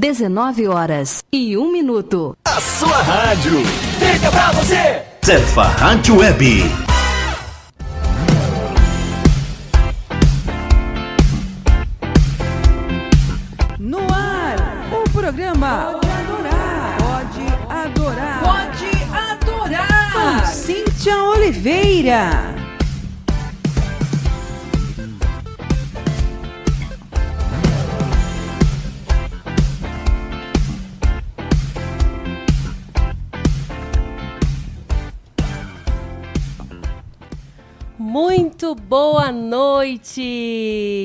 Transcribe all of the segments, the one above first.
19h01. A sua rádio fica pra você. Cefa Rádio Web. No ar, o programa Pode Adorar. Pode Adorar. Pode Adorar. Com Cíntia Oliveira. Muito boa noite!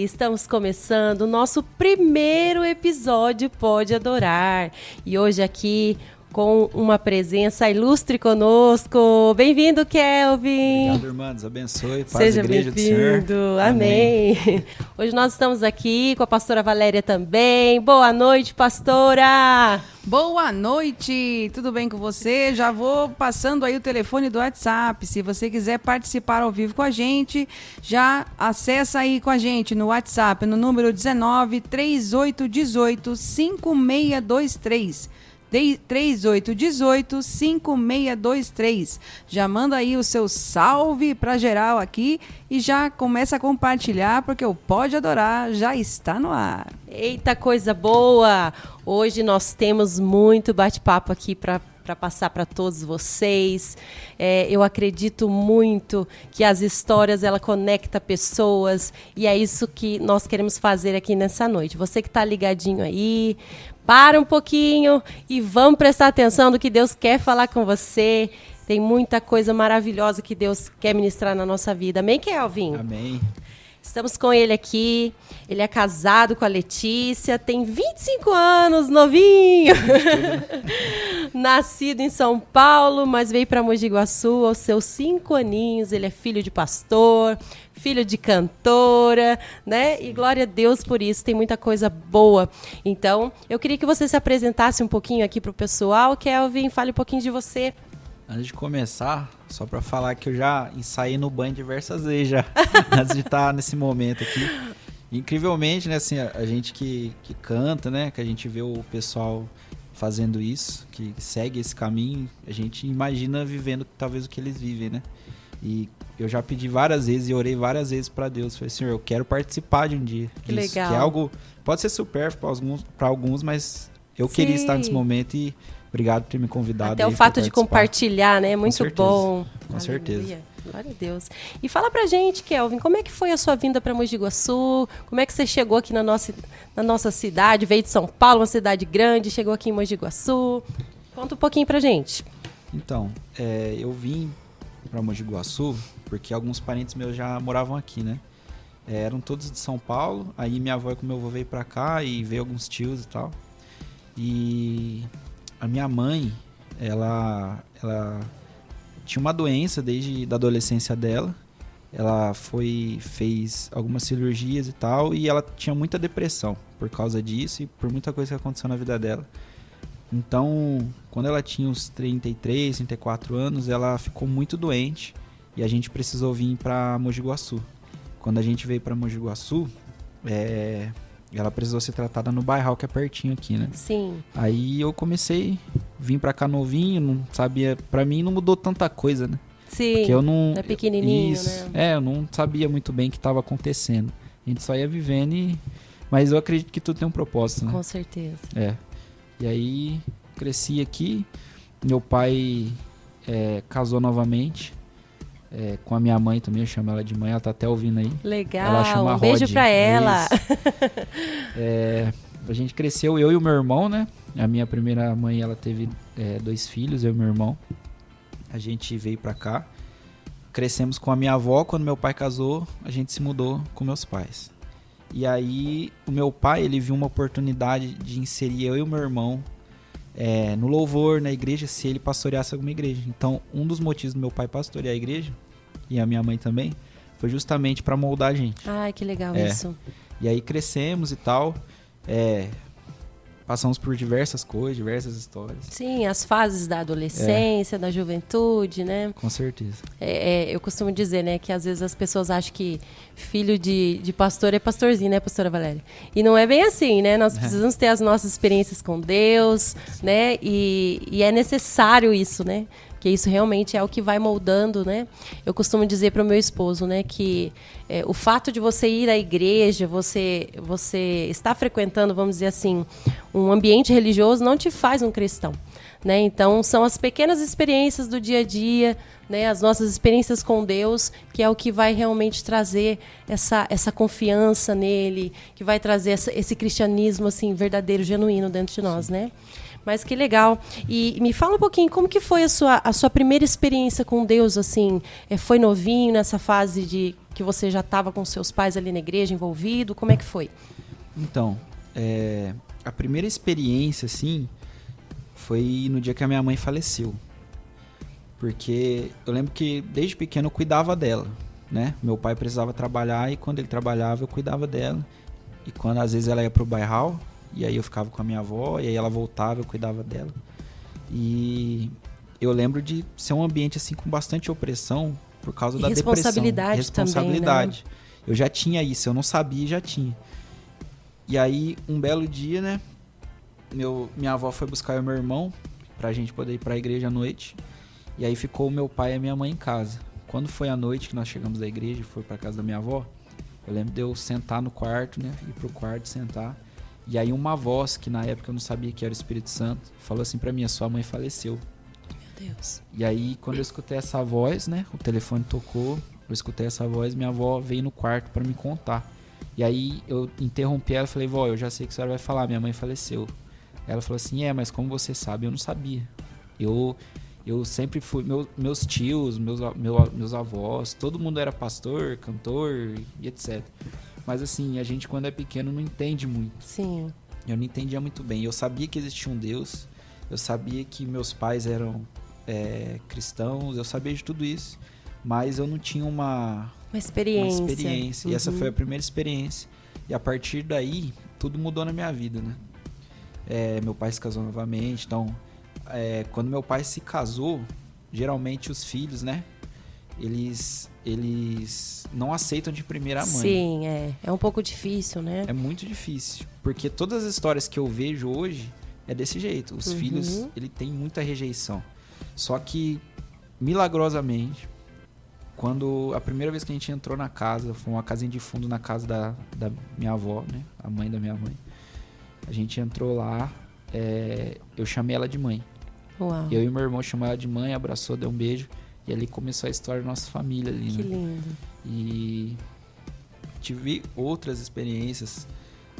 Estamos começando o nosso primeiro episódio Pode Adorar. E hoje aqui com uma presença ilustre conosco. Bem-vindo, Kelvin! Obrigado, irmã. Deus abençoe. Paz, Seja igreja do Senhor. bem-vindo. Amém. Hoje nós estamos aqui com a pastora Valéria também. Boa noite, pastora! Boa noite, tudo bem com você? Já vou passando aí o telefone do WhatsApp. Se você quiser participar ao vivo com a gente, já acessa aí com a gente no WhatsApp, no número 19 3818 5623. 3818 5623. Já manda aí o seu salve para geral aqui e já começa a compartilhar, porque o Pode Adorar já está no ar. Eita, coisa boa! Hoje nós temos muito bate-papo aqui para passar para todos vocês. Eu acredito muito que as histórias, ela conecta pessoas e é isso que nós queremos fazer aqui nessa noite. Você que está ligadinho aí, para um pouquinho e vamos prestar atenção no que Deus quer falar com você. Tem muita coisa maravilhosa que Deus quer ministrar na nossa vida. Amém, Kelvin? Amém. Estamos com ele aqui. Ele é casado com a Letícia, tem 25 anos, novinho. Nascido em São Paulo, mas veio para Mogi Guaçu aos seus 5 aninhos. Ele é filho de pastor, filho de cantora, né? E glória a Deus por isso, tem muita coisa boa. Então, eu queria que você se apresentasse um pouquinho aqui para o pessoal. Kelvin, fale um pouquinho de você. Antes de começar, só para falar que eu já ensaiei no banho diversas vezes já, antes de estar nesse momento aqui. Incrivelmente, né, assim, a gente que canta, né, que a gente vê o pessoal fazendo isso, que segue esse caminho, a gente imagina vivendo talvez o que eles vivem, né? E eu já pedi várias vezes e orei várias vezes para Deus. Falei, Senhor, eu quero participar de um dia que disso. Legal. Que é algo, pode ser supérfluo para alguns, mas eu queria estar nesse momento e obrigado por ter me convidado. Até o fato de compartilhar, né? É muito bom. Com certeza. Glória a Deus. E fala pra gente, Kelvin, como é que foi a sua vinda para Mogi Guaçu? Como é que você chegou aqui na nossa cidade? Veio de São Paulo, uma cidade grande, chegou aqui em Mogi Guaçu. Conta um pouquinho pra gente. Então, eu vim para Mogi Guaçu porque alguns parentes meus já moravam aqui, né? Eram todos de São Paulo. Aí minha avó e meu avô veio pra cá e veio alguns tios e tal. E a minha mãe, ela tinha uma doença desde a adolescência dela. Ela fez algumas cirurgias e tal, e ela tinha muita depressão por causa disso e por muita coisa que aconteceu na vida dela. Então, quando ela tinha uns 33, 34 anos, ela ficou muito doente e a gente precisou vir para Mogi Guaçu. Quando a gente veio para Mogi Guaçu, ela precisou ser tratada no Bairral, que é pertinho aqui, né? Sim. Aí eu vim pra cá novinho, não sabia, pra mim não mudou tanta coisa, né? Sim, porque eu não, é pequenininho, né? Eu não sabia muito bem o que estava acontecendo. A gente só ia vivendo mas eu acredito que tudo tem um propósito, né? Com certeza. E aí, cresci aqui, meu pai casou novamente, com a minha mãe também, eu chamo ela de mãe, ela tá até ouvindo aí. Legal, ela chama um beijo pra ela. A gente cresceu, eu e o meu irmão, né? A minha primeira mãe, ela teve 2 filhos, eu e meu irmão. A gente veio pra cá, crescemos com a minha avó. Quando meu pai casou, a gente se mudou com meus pais. E aí, o meu pai, ele viu uma oportunidade de inserir eu e o meu irmão no louvor, na igreja, se ele pastoreasse alguma igreja. Então, um dos motivos do meu pai pastorear a igreja, e a minha mãe também, foi justamente para moldar a gente. Ai, que legal isso. E aí crescemos e tal. passamos por diversas coisas, diversas histórias. Sim, as fases da adolescência, da juventude, né? Com certeza. Eu costumo dizer, né, que às vezes as pessoas acham que filho de pastor é pastorzinho, né, pastora Valéria? E não é bem assim, né? Nós precisamos ter as nossas experiências com Deus, né? E é necessário isso, né? Que isso realmente é o que vai moldando, né? Eu costumo dizer para o meu esposo, né, que o fato de você ir à igreja, você estar frequentando, vamos dizer assim, um ambiente religioso não te faz um cristão, né? Então, são as pequenas experiências do dia a dia, né, as nossas experiências com Deus, que é o que vai realmente trazer essa confiança nele, que vai trazer esse cristianismo assim, verdadeiro, genuíno dentro de nós, né? Mas que legal. E me fala um pouquinho, como que foi a sua primeira experiência com Deus, assim? Foi novinho, nessa fase de que você já estava com seus pais ali na igreja, envolvido? Como é que foi? Então, a primeira experiência, assim, foi no dia que a minha mãe faleceu. Porque eu lembro que desde pequeno eu cuidava dela, né? Meu pai precisava trabalhar e quando ele trabalhava eu cuidava dela. E quando às vezes ela ia pro bairral, e aí eu ficava com a minha avó, e aí ela voltava, eu cuidava dela. E eu lembro de ser um ambiente assim com bastante opressão por causa da depressão. Responsabilidade também, né? Eu já tinha isso, eu não sabia e já tinha. E aí, um belo dia, né, minha avó foi buscar o meu irmão pra gente poder ir pra igreja à noite. E aí ficou o meu pai e a minha mãe em casa. Quando foi à noite que nós chegamos da igreja e foi pra casa da minha avó, eu lembro de eu sentar no quarto, né, ir pro quarto, sentar. E aí uma voz, que na época eu não sabia que era o Espírito Santo, falou assim pra mim, a sua mãe faleceu. Meu Deus. E aí quando eu escutei essa voz, né, o telefone tocou, eu escutei essa voz, minha avó veio no quarto pra me contar. E aí eu interrompi ela e falei, vó, eu já sei o que a senhora vai falar, minha mãe faleceu. Ela falou assim, mas como você sabe, eu não sabia. Eu sempre fui, meus tios, meus avós, todo mundo era pastor, cantor e etc. Mas assim, a gente quando é pequeno não entende muito. Sim. Eu não entendia muito bem. Eu sabia que existia um Deus, eu sabia que meus pais eram cristãos, eu sabia de tudo isso, mas eu não tinha uma experiência. Uhum. E essa foi a primeira experiência. E a partir daí, tudo mudou na minha vida, né? Meu pai se casou novamente, então, quando meu pai se casou, geralmente os filhos, né? Eles não aceitam de primeira mãe. Sim, é um pouco difícil, né? É muito difícil, porque todas as histórias que eu vejo hoje é desse jeito. Os filhos, ele tem muita rejeição. Só que, milagrosamente, quando a primeira vez que a gente entrou na casa, foi uma casinha de fundo na casa da minha avó, né? A mãe da minha mãe. A gente entrou lá, eu chamei ela de mãe. Uau. Eu e meu irmão chamamos ela de mãe, abraçou, deu um beijo. E ali começou a história da nossa família ali, Que né? lindo. E tive outras experiências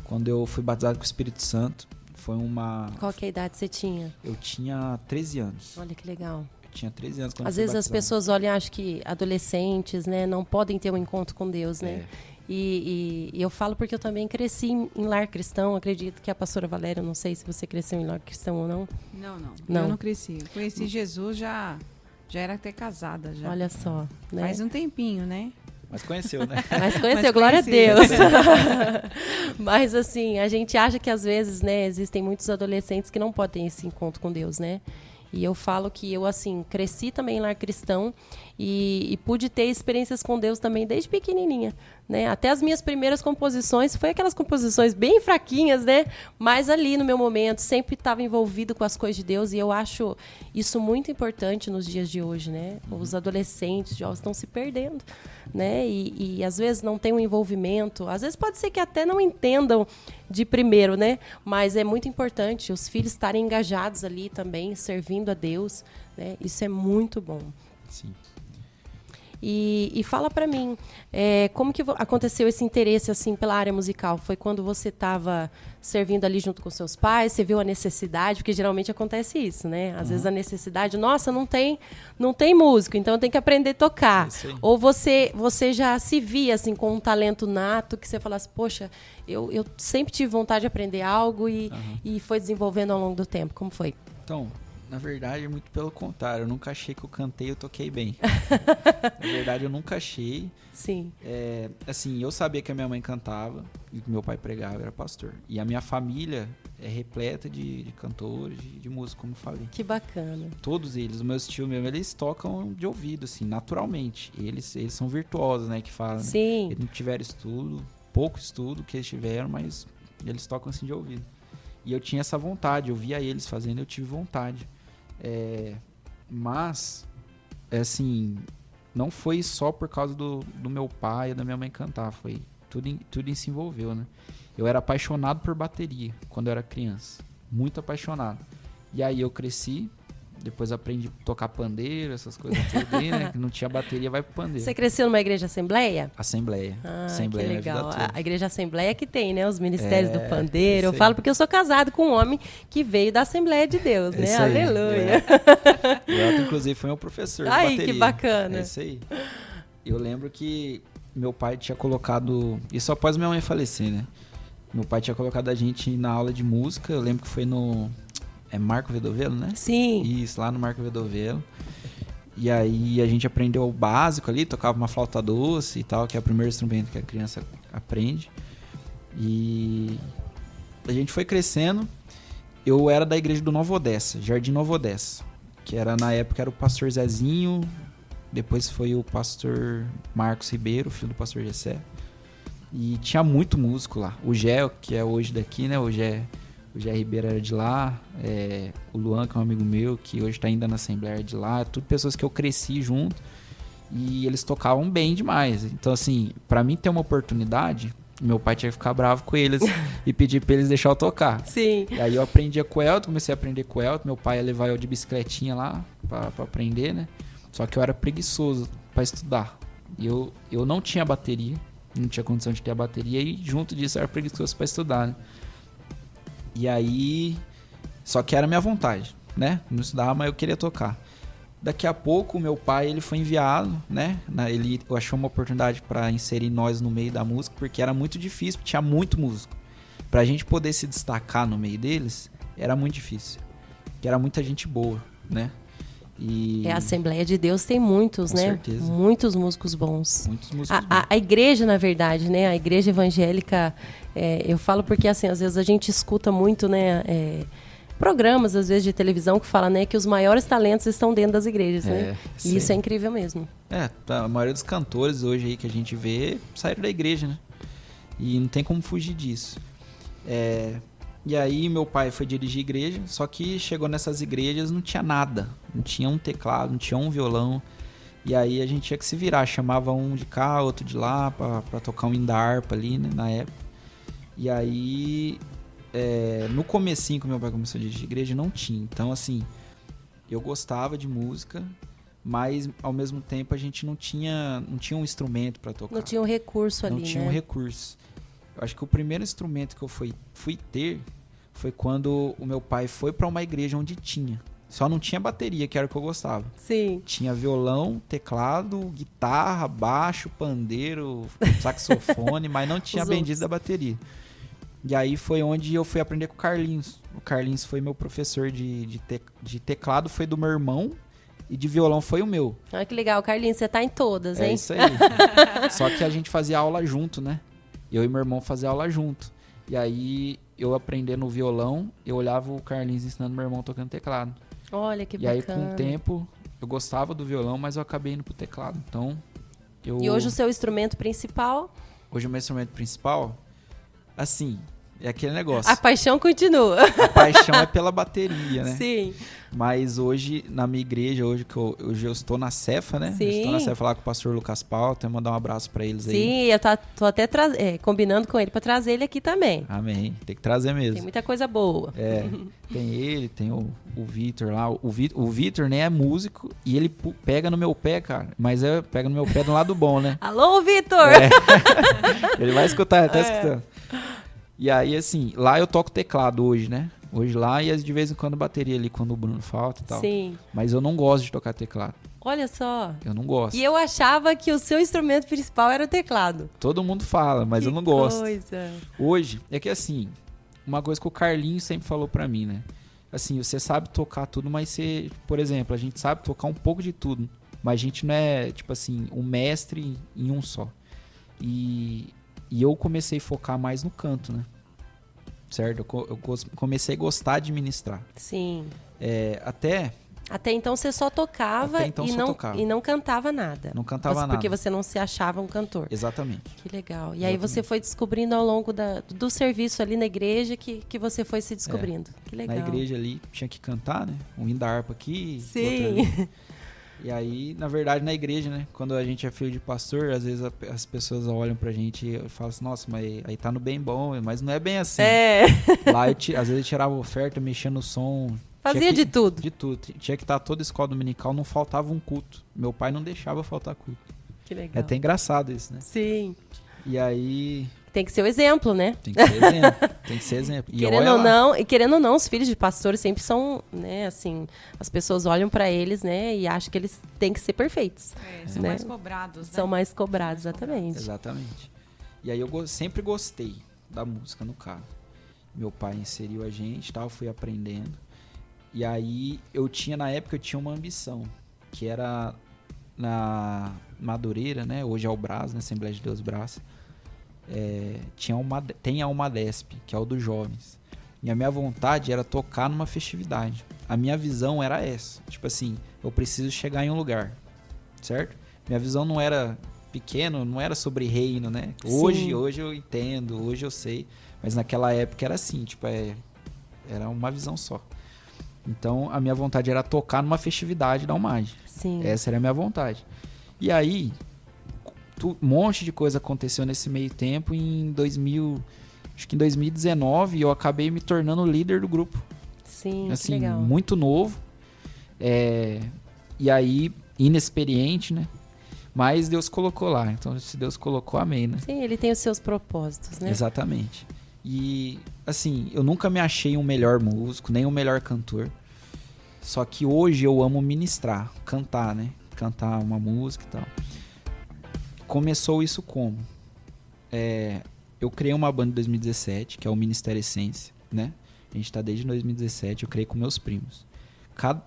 quando eu fui batizado com o Espírito Santo. Foi uma... Qual que é a idade você tinha? Eu tinha 13 anos. Olha que legal. Eu tinha 13 anos quando Às eu fui vezes as batizado. pessoas olham e acham que adolescentes, né, não podem ter um encontro com Deus, né? E eu falo porque eu também cresci em lar cristão. Acredito que a pastora Valéria, não sei se você cresceu em lar cristão ou não. Não. Eu não cresci. Eu conheci Jesus já era até casada. Já. Olha só, né? Faz um tempinho, né? Mas conheceu, né? Mas conheceu, Mas glória conheci. a Deus. Mas assim, a gente acha que às vezes, né, existem muitos adolescentes que não podem esse encontro com Deus, né? E eu falo que eu, assim, cresci também em lar cristão e pude ter experiências com Deus também desde pequenininha, né? Até as minhas primeiras composições, foi aquelas composições bem fraquinhas, né? Mas ali no meu momento, sempre estava envolvido com as coisas de Deus e eu acho isso muito importante nos dias de hoje, né? Os adolescentes, jovens estão se perdendo, né? E às vezes não tem um envolvimento, às vezes pode ser que até não entendam de primeiro, né? Mas é muito importante os filhos estarem engajados ali também, servindo a Deus, né? Isso é muito bom. Sim. E fala pra mim, como que aconteceu esse interesse assim pela área musical? Foi quando você estava servindo ali junto com seus pais, você viu a necessidade, porque geralmente acontece isso, né? Às vezes a necessidade, nossa, não tem músico, então eu tenho que aprender a tocar. Ou você já se via assim com um talento nato que você falasse, poxa, eu sempre tive vontade de aprender algo e foi desenvolvendo ao longo do tempo. Como foi? Então, na verdade, muito pelo contrário. Eu nunca achei que eu cantei e eu toquei bem. Na verdade, eu nunca achei. Sim. Assim, eu sabia que a minha mãe cantava e que meu pai pregava, era pastor. E a minha família, é repleta de cantores, de músicos, como eu falei. Que bacana. Todos eles, os meus tios mesmo, eles tocam de ouvido, assim, naturalmente. Eles são virtuosos, né, que falam. Sim. Né? Eles não tiveram estudo, pouco estudo que eles tiveram, mas eles tocam assim de ouvido. E eu tinha essa vontade, eu via eles fazendo, eu tive vontade. Mas, assim, não foi só por causa do meu pai e da minha mãe cantar, foi tudo se envolveu, né? Eu era apaixonado por bateria quando eu era criança, muito apaixonado. E aí eu cresci, depois aprendi a tocar pandeiro, essas coisas todas aí, né? Que não tinha bateria, vai pro pandeiro. Você cresceu numa igreja Assembleia? Assembleia. Ah, Assembleia que legal. Minha vida toda. A igreja Assembleia que tem, né? Os ministérios do É, pandeiro. Eu isso aí. falo porque eu sou casado com um homem que veio da Assembleia de Deus, né? Isso aí. Aleluia. O Elton, inclusive, foi meu professor de Ai, bateria. que bacana. É isso aí. Eu lembro que meu pai tinha colocado... Isso após minha mãe falecer, né? Meu pai tinha colocado a gente na aula de música. Eu lembro que foi no... Marco Vedovelo, né? Sim. Isso, lá no Marco Vedovelo. E aí a gente aprendeu o básico ali, tocava uma flauta doce e tal, que é o primeiro instrumento que a criança aprende. E a gente foi crescendo. Eu era da igreja do Nova Odessa, Jardim Nova Odessa, que era, na época, era o pastor Zezinho, depois foi o pastor Marcos Ribeiro, filho do pastor Gessé. E tinha muito músico lá. O Gé, que é hoje daqui, né? O Gé Ribeiro era de lá. O Luan, que é um amigo meu, que hoje tá ainda na Assembleia, de lá. Tudo pessoas que eu cresci junto. E eles tocavam bem demais. Então, assim, pra mim ter uma oportunidade, meu pai tinha que ficar bravo com eles e pedir pra eles deixar eu tocar. Sim. E aí eu aprendia com o Elton, comecei a aprender com o Elton. Meu pai ia levar eu de bicicletinha lá pra aprender, né? Só que eu era preguiçoso pra estudar. E eu não tinha bateria, não tinha condição de ter a bateria. E junto disso eu era preguiçoso pra estudar, né? E aí... Só que era minha vontade, né? Não estudava, mas eu queria tocar. Daqui a pouco, meu pai, ele foi enviado, né? Ele achou uma oportunidade para inserir nós no meio da música, porque era muito difícil, tinha muito músico. Pra gente poder se destacar no meio deles, era muito difícil. Porque era muita gente boa, né? E... A Assembleia de Deus tem muitos, Com né? certeza. Muitos músicos bons. Muitos músicos A igreja, na verdade, né? A igreja evangélica, eu falo porque, assim, às vezes a gente escuta muito, né? Programas, às vezes, de televisão que falam, né? Que os maiores talentos estão dentro das igrejas, né? E isso é incrível mesmo. A maioria dos cantores hoje aí que a gente vê saíram da igreja, né? E não tem como fugir disso. E aí meu pai foi dirigir igreja, só que chegou nessas igrejas, não tinha nada. Não tinha um teclado, não tinha um violão. E aí a gente tinha que se virar, chamava um de cá, outro de lá, pra tocar um hino da harpa ali, né, na época. E aí, no comecinho que meu pai começou a dirigir igreja, não tinha. Então, assim, eu gostava de música, mas ao mesmo tempo a gente não tinha um instrumento pra tocar. Não tinha um recurso ali, Não tinha né? um recurso. Eu acho que o primeiro instrumento que eu fui ter foi quando o meu pai foi pra uma igreja onde tinha. Só não tinha bateria, que era o que eu gostava. Sim. Tinha violão, teclado, guitarra, baixo, pandeiro, saxofone, mas não tinha a bendita da bateria. E aí foi onde eu fui aprender com o Carlinhos. O Carlinhos foi meu professor de teclado, foi do meu irmão, e de violão foi o meu. Olha que legal, Carlinhos, você tá em todas, hein? É isso aí. Só que a gente fazia aula junto, né? Eu e meu irmão fazia aula junto. E aí, eu aprendendo o violão, eu olhava o Carlinhos ensinando meu irmão tocando teclado. Olha que E bacana. aí, com o tempo, eu gostava do violão, mas eu acabei indo pro teclado. Então, E hoje o seu instrumento principal? Hoje o meu instrumento principal, assim, é aquele negócio. A paixão continua. A paixão é pela bateria, né? Sim. Mas hoje, na minha igreja, hoje eu estou na Cefa, né? Sim. Eu estou na Cefa lá com o pastor Lucas Paulo, até mandar um abraço pra eles aí. Sim, eu tô até combinando com ele pra trazer ele aqui também. Amém. Tem que trazer mesmo. Tem muita coisa boa. Tem ele, tem o Vitor lá. O Vitor nem é músico e ele pega no meu pé, cara. Mas pega no meu pé do lado bom, né? Alô, Vitor! Ele vai escutar, tá escutando. E aí, assim, lá eu toco teclado hoje, né? Hoje lá e de vez em quando bateria ali quando o Bruno falta e tal. Sim. Mas eu não gosto de tocar teclado. Olha só. Eu não gosto. E eu achava que o seu instrumento principal era o teclado. Todo mundo fala, mas que eu não gosto. Coisa. Hoje, é que assim, uma coisa que o Carlinhos sempre falou pra mim, né? Assim, você sabe tocar tudo, mas você, por exemplo, a gente sabe tocar um pouco de tudo. Mas a gente não é, tipo assim, um mestre em um só. E eu comecei a focar mais no canto, né? certo? Eu comecei a gostar de ministrar. Sim. Até então você só tocava, Até então e, só não, tocava. e não cantava nada. Não cantava nada. Porque você não se achava um cantor. Exatamente. Que legal. E aí você foi descobrindo ao longo do serviço ali na igreja que você foi se descobrindo. Que legal. Na igreja ali tinha que cantar, né? Um hino da harpa aqui, outro Sim. ali. E aí, na verdade, na igreja, né? Quando a gente é filho de pastor, às vezes as pessoas olham pra gente e falam assim, nossa, mas aí tá no bem bom, mas não é bem assim. Lá, às vezes eu tirava oferta, mexia no som. Fazia de tudo. De tudo. Tinha que estar toda escola dominical, não faltava um culto. Meu pai não deixava faltar culto. Que legal. É até engraçado isso, né? Sim. E aí... Tem que ser o exemplo, né? Tem que ser exemplo. Tem que ser exemplo. E querendo ou não, os filhos de pastores sempre são, né, assim, as pessoas olham pra eles, né, e acham que eles têm que ser perfeitos. São né? mais cobrados, né? São mais cobrados, exatamente. Exatamente. E aí eu sempre gostei da música no carro. Meu pai inseriu a gente, tal, fui aprendendo. E aí na época eu tinha uma ambição, que era na Madureira, né? Hoje é o Brás, na Assembleia de Deus Brás. Tem a Umadesp, que é o dos jovens. E a minha vontade era tocar numa festividade. A minha visão era essa. Tipo assim, eu preciso chegar em um lugar, certo? Minha visão não era pequeno, não era sobre reino, né? Hoje eu entendo, hoje eu sei. Mas naquela época era assim, tipo, era uma visão só. Então, a minha vontade era tocar numa festividade da UMAD. Sim. Essa era a minha vontade. E aí, um monte de coisa aconteceu nesse meio tempo. Acho que em 2019, eu acabei me tornando líder do grupo. Sim, assim, que legal. Muito novo. E aí, inexperiente, né? Mas Deus colocou lá. Então, se Deus colocou, amém, né? Sim, ele tem os seus propósitos, né? Exatamente. E, assim, eu nunca me achei um melhor músico, nem um melhor cantor. Só que hoje eu amo ministrar, cantar, né? Cantar uma música e tal. Começou isso como? Eu criei uma banda em 2017, que é o Ministério Essência, né? A gente tá desde 2017, eu criei com meus primos.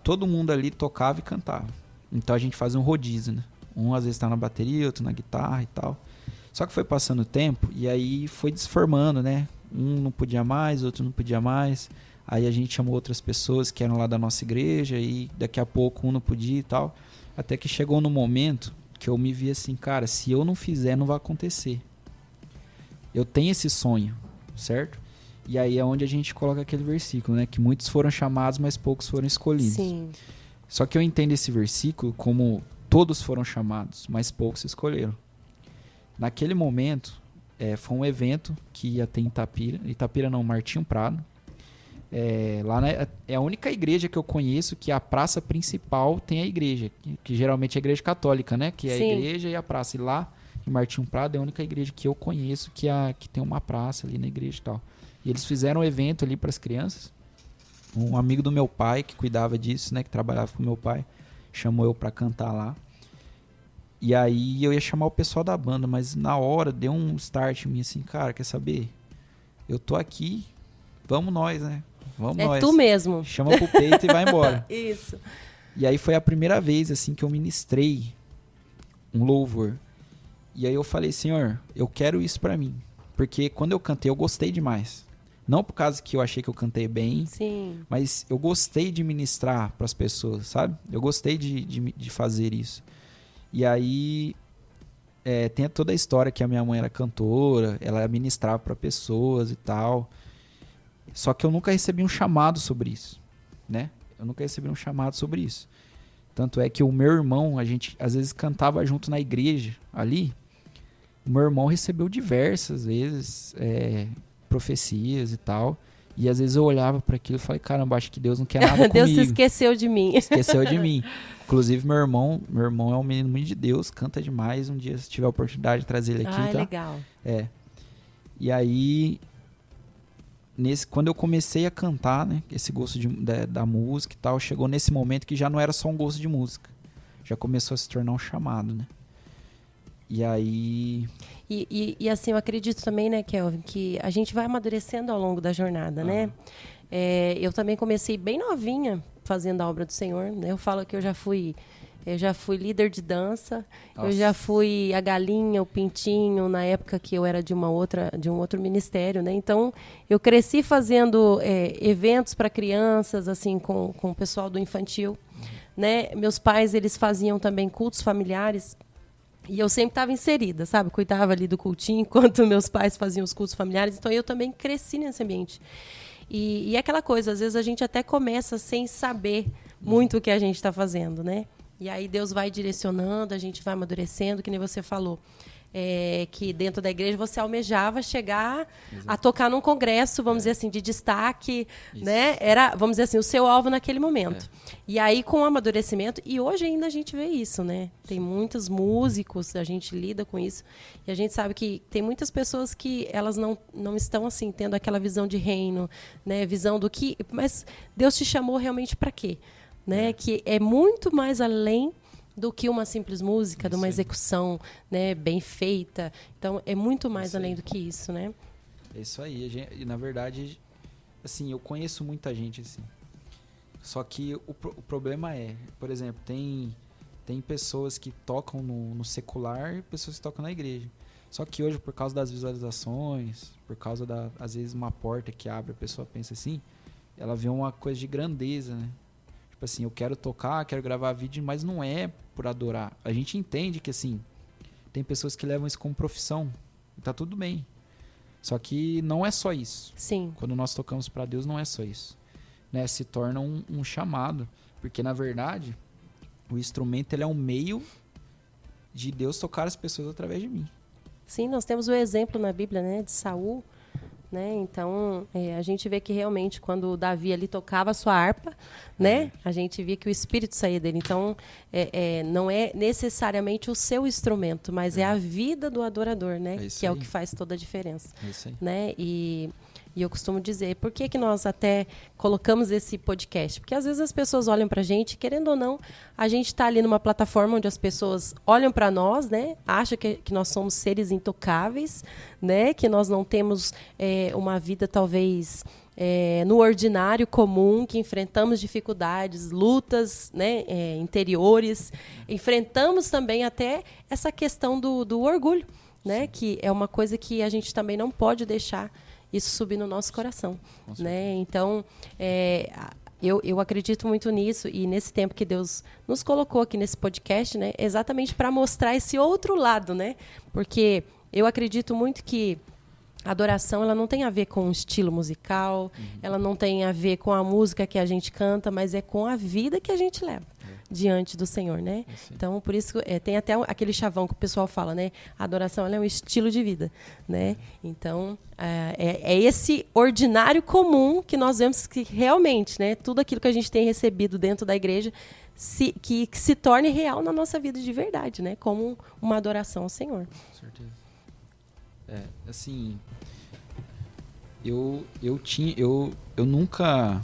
Todo mundo ali tocava e cantava. Então a gente fazia um rodízio, né? Um às vezes tá na bateria, outro na guitarra e tal. Só que foi passando o tempo e aí foi desformando, né? Um não podia mais, outro não podia mais. Aí a gente chamou outras pessoas que eram lá da nossa igreja e daqui a pouco um não podia e tal. Até que chegou no momento que eu me vi assim, cara, se eu não fizer, não vai acontecer. Eu tenho esse sonho, certo? E aí é onde a gente coloca aquele versículo, né? Que muitos foram chamados, mas poucos foram escolhidos. Sim. Só que eu entendo esse versículo como todos foram chamados, mas poucos escolheram. Naquele momento, foi um evento que ia ter em Itapira não, Martinho Prado. Lá é a única igreja que eu conheço que a praça principal tem a igreja, que geralmente é a igreja católica, né? Que é a igreja e a praça. E lá em Martinho Prado é a única igreja que eu conheço que tem uma praça ali na igreja e tal. E eles fizeram um evento ali para as crianças. Um amigo do meu pai que cuidava disso, né? Que trabalhava com meu pai, chamou eu para cantar lá. E aí eu ia chamar o pessoal da banda, mas na hora deu um start em mim assim, cara, quer saber? Eu tô aqui, vamos nós, né? Vamos nós. É tu mesmo. Chama pro peito e vai embora. Isso. E aí foi a primeira vez assim que eu ministrei um louvor. E aí eu falei, Senhor, eu quero isso pra mim. Porque quando eu cantei, eu gostei demais. Não por causa que eu achei que eu cantei bem, Sim. mas eu gostei de ministrar pras pessoas, sabe? Eu gostei de fazer isso. E aí tem toda a história que a minha mãe era cantora, ela ministrava para pessoas e tal. Só que eu nunca recebi um chamado sobre isso, né? Eu nunca recebi um chamado sobre isso. Tanto é que o meu irmão, a gente às vezes cantava junto na igreja ali. O meu irmão recebeu diversas vezes profecias e tal. E às vezes eu olhava para aquilo e falei, caramba, acho que Deus não quer nada comigo. Deus se esqueceu de mim. Esqueceu de mim. Inclusive, meu irmão é um menino muito de Deus, canta demais. Um dia, se tiver a oportunidade de trazer ele aqui. Tá? Legal. E aí, quando eu comecei a cantar, né, esse gosto da música e tal, chegou nesse momento que já não era só um gosto de música. Já começou a se tornar um chamado, né? E aí... E assim, eu acredito também, né, Kelvin, que a gente vai amadurecendo ao longo da jornada, né? Eu também comecei bem novinha fazendo a obra do Senhor, né? Eu falo que eu já fui Eu já fui líder de dança, eu Nossa. já fui a galinha, o pintinho, na época que eu era de um outro ministério, né? Então, eu cresci fazendo eventos para crianças, assim, com o pessoal do infantil, né? Meus pais, eles faziam também cultos familiares, e eu sempre estava inserida, sabe? Cuidava ali do cultinho, enquanto meus pais faziam os cultos familiares, então eu também cresci nesse ambiente. E é aquela coisa, às vezes a gente até começa sem saber muito o que a gente está fazendo, né? E aí Deus vai direcionando, a gente vai amadurecendo, que nem você falou. Que dentro da igreja você almejava chegar a tocar num congresso, vamos dizer assim, de destaque, né? Era, vamos dizer assim, o seu alvo naquele momento. E aí, com o amadurecimento, e hoje ainda a gente vê isso, né? Tem muitos músicos, a gente lida com isso, e a gente sabe que tem muitas pessoas que elas não estão, assim, tendo aquela visão de reino, né? Visão do que... Mas Deus te chamou realmente para quê? Né? Que é muito mais além do que uma simples música, de uma execução, né, bem feita. Então, é muito mais além do que isso, né? É isso aí. E, na verdade, assim, eu conheço muita gente, assim. Só que o problema é, por exemplo, tem pessoas que tocam no secular e pessoas que tocam na igreja. Só que hoje, por causa das visualizações, por causa às vezes, uma porta que abre, a pessoa pensa assim, ela vê uma coisa de grandeza, né? Tipo assim, eu quero tocar, quero gravar vídeo, mas não é por adorar. A gente entende que, assim, tem pessoas que levam isso como profissão. E tá tudo bem. Só que não é só isso. Sim. Quando nós tocamos para Deus, não é só isso. Né? Se torna um chamado. Porque, na verdade, o instrumento ele é um meio de Deus tocar as pessoas através de mim. Sim, nós temos o exemplo na Bíblia, né, de Saul. Né? Então, a gente vê que realmente quando Davi ali tocava a sua harpa, né? A gente via que o espírito saía dele. Então, não é necessariamente o seu instrumento, mas é a vida do adorador, né? Que é o que faz toda a diferença. É isso aí. Né? E eu costumo dizer, por que nós até colocamos esse podcast? Porque às vezes as pessoas olham para a gente, querendo ou não, a gente está ali numa plataforma onde as pessoas olham para nós, né? Acham que nós somos seres intocáveis, né? Que nós não temos uma vida talvez no ordinário comum, que enfrentamos dificuldades, lutas, né? Interiores. Enfrentamos também até essa questão do orgulho, né? Que é uma coisa que a gente também não pode deixar isso subir no nosso coração, né? Então, eu acredito muito nisso e nesse tempo que Deus nos colocou aqui nesse podcast, né? Exatamente para mostrar esse outro lado, né? Porque eu acredito muito que a adoração ela não tem a ver com o estilo musical, ela não tem a ver com a música que a gente canta, mas é com a vida que a gente leva diante do Senhor, né? Então, por isso, tem até aquele chavão que o pessoal fala, né? A adoração ela é um estilo de vida, né? Então, é esse ordinário comum que nós vemos que realmente, né? Tudo aquilo que a gente tem recebido dentro da igreja que se torne real na nossa vida de verdade, né? Como uma adoração ao Senhor. Com certeza. Assim, eu nunca,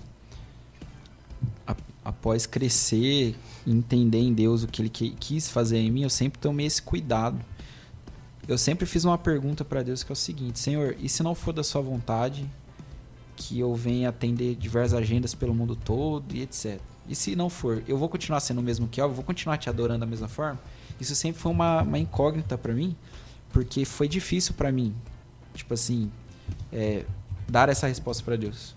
após crescer e entender em Deus o que Ele quis fazer em mim, eu sempre tomei esse cuidado. Eu sempre fiz uma pergunta para Deus que é o seguinte: Senhor, e se não for da sua vontade que eu venha atender diversas agendas pelo mundo todo e etc. E se não for, eu vou continuar sendo o mesmo que eu vou continuar te adorando da mesma forma? Isso sempre foi uma incógnita para mim, porque foi difícil para mim, tipo assim, dar essa resposta para Deus.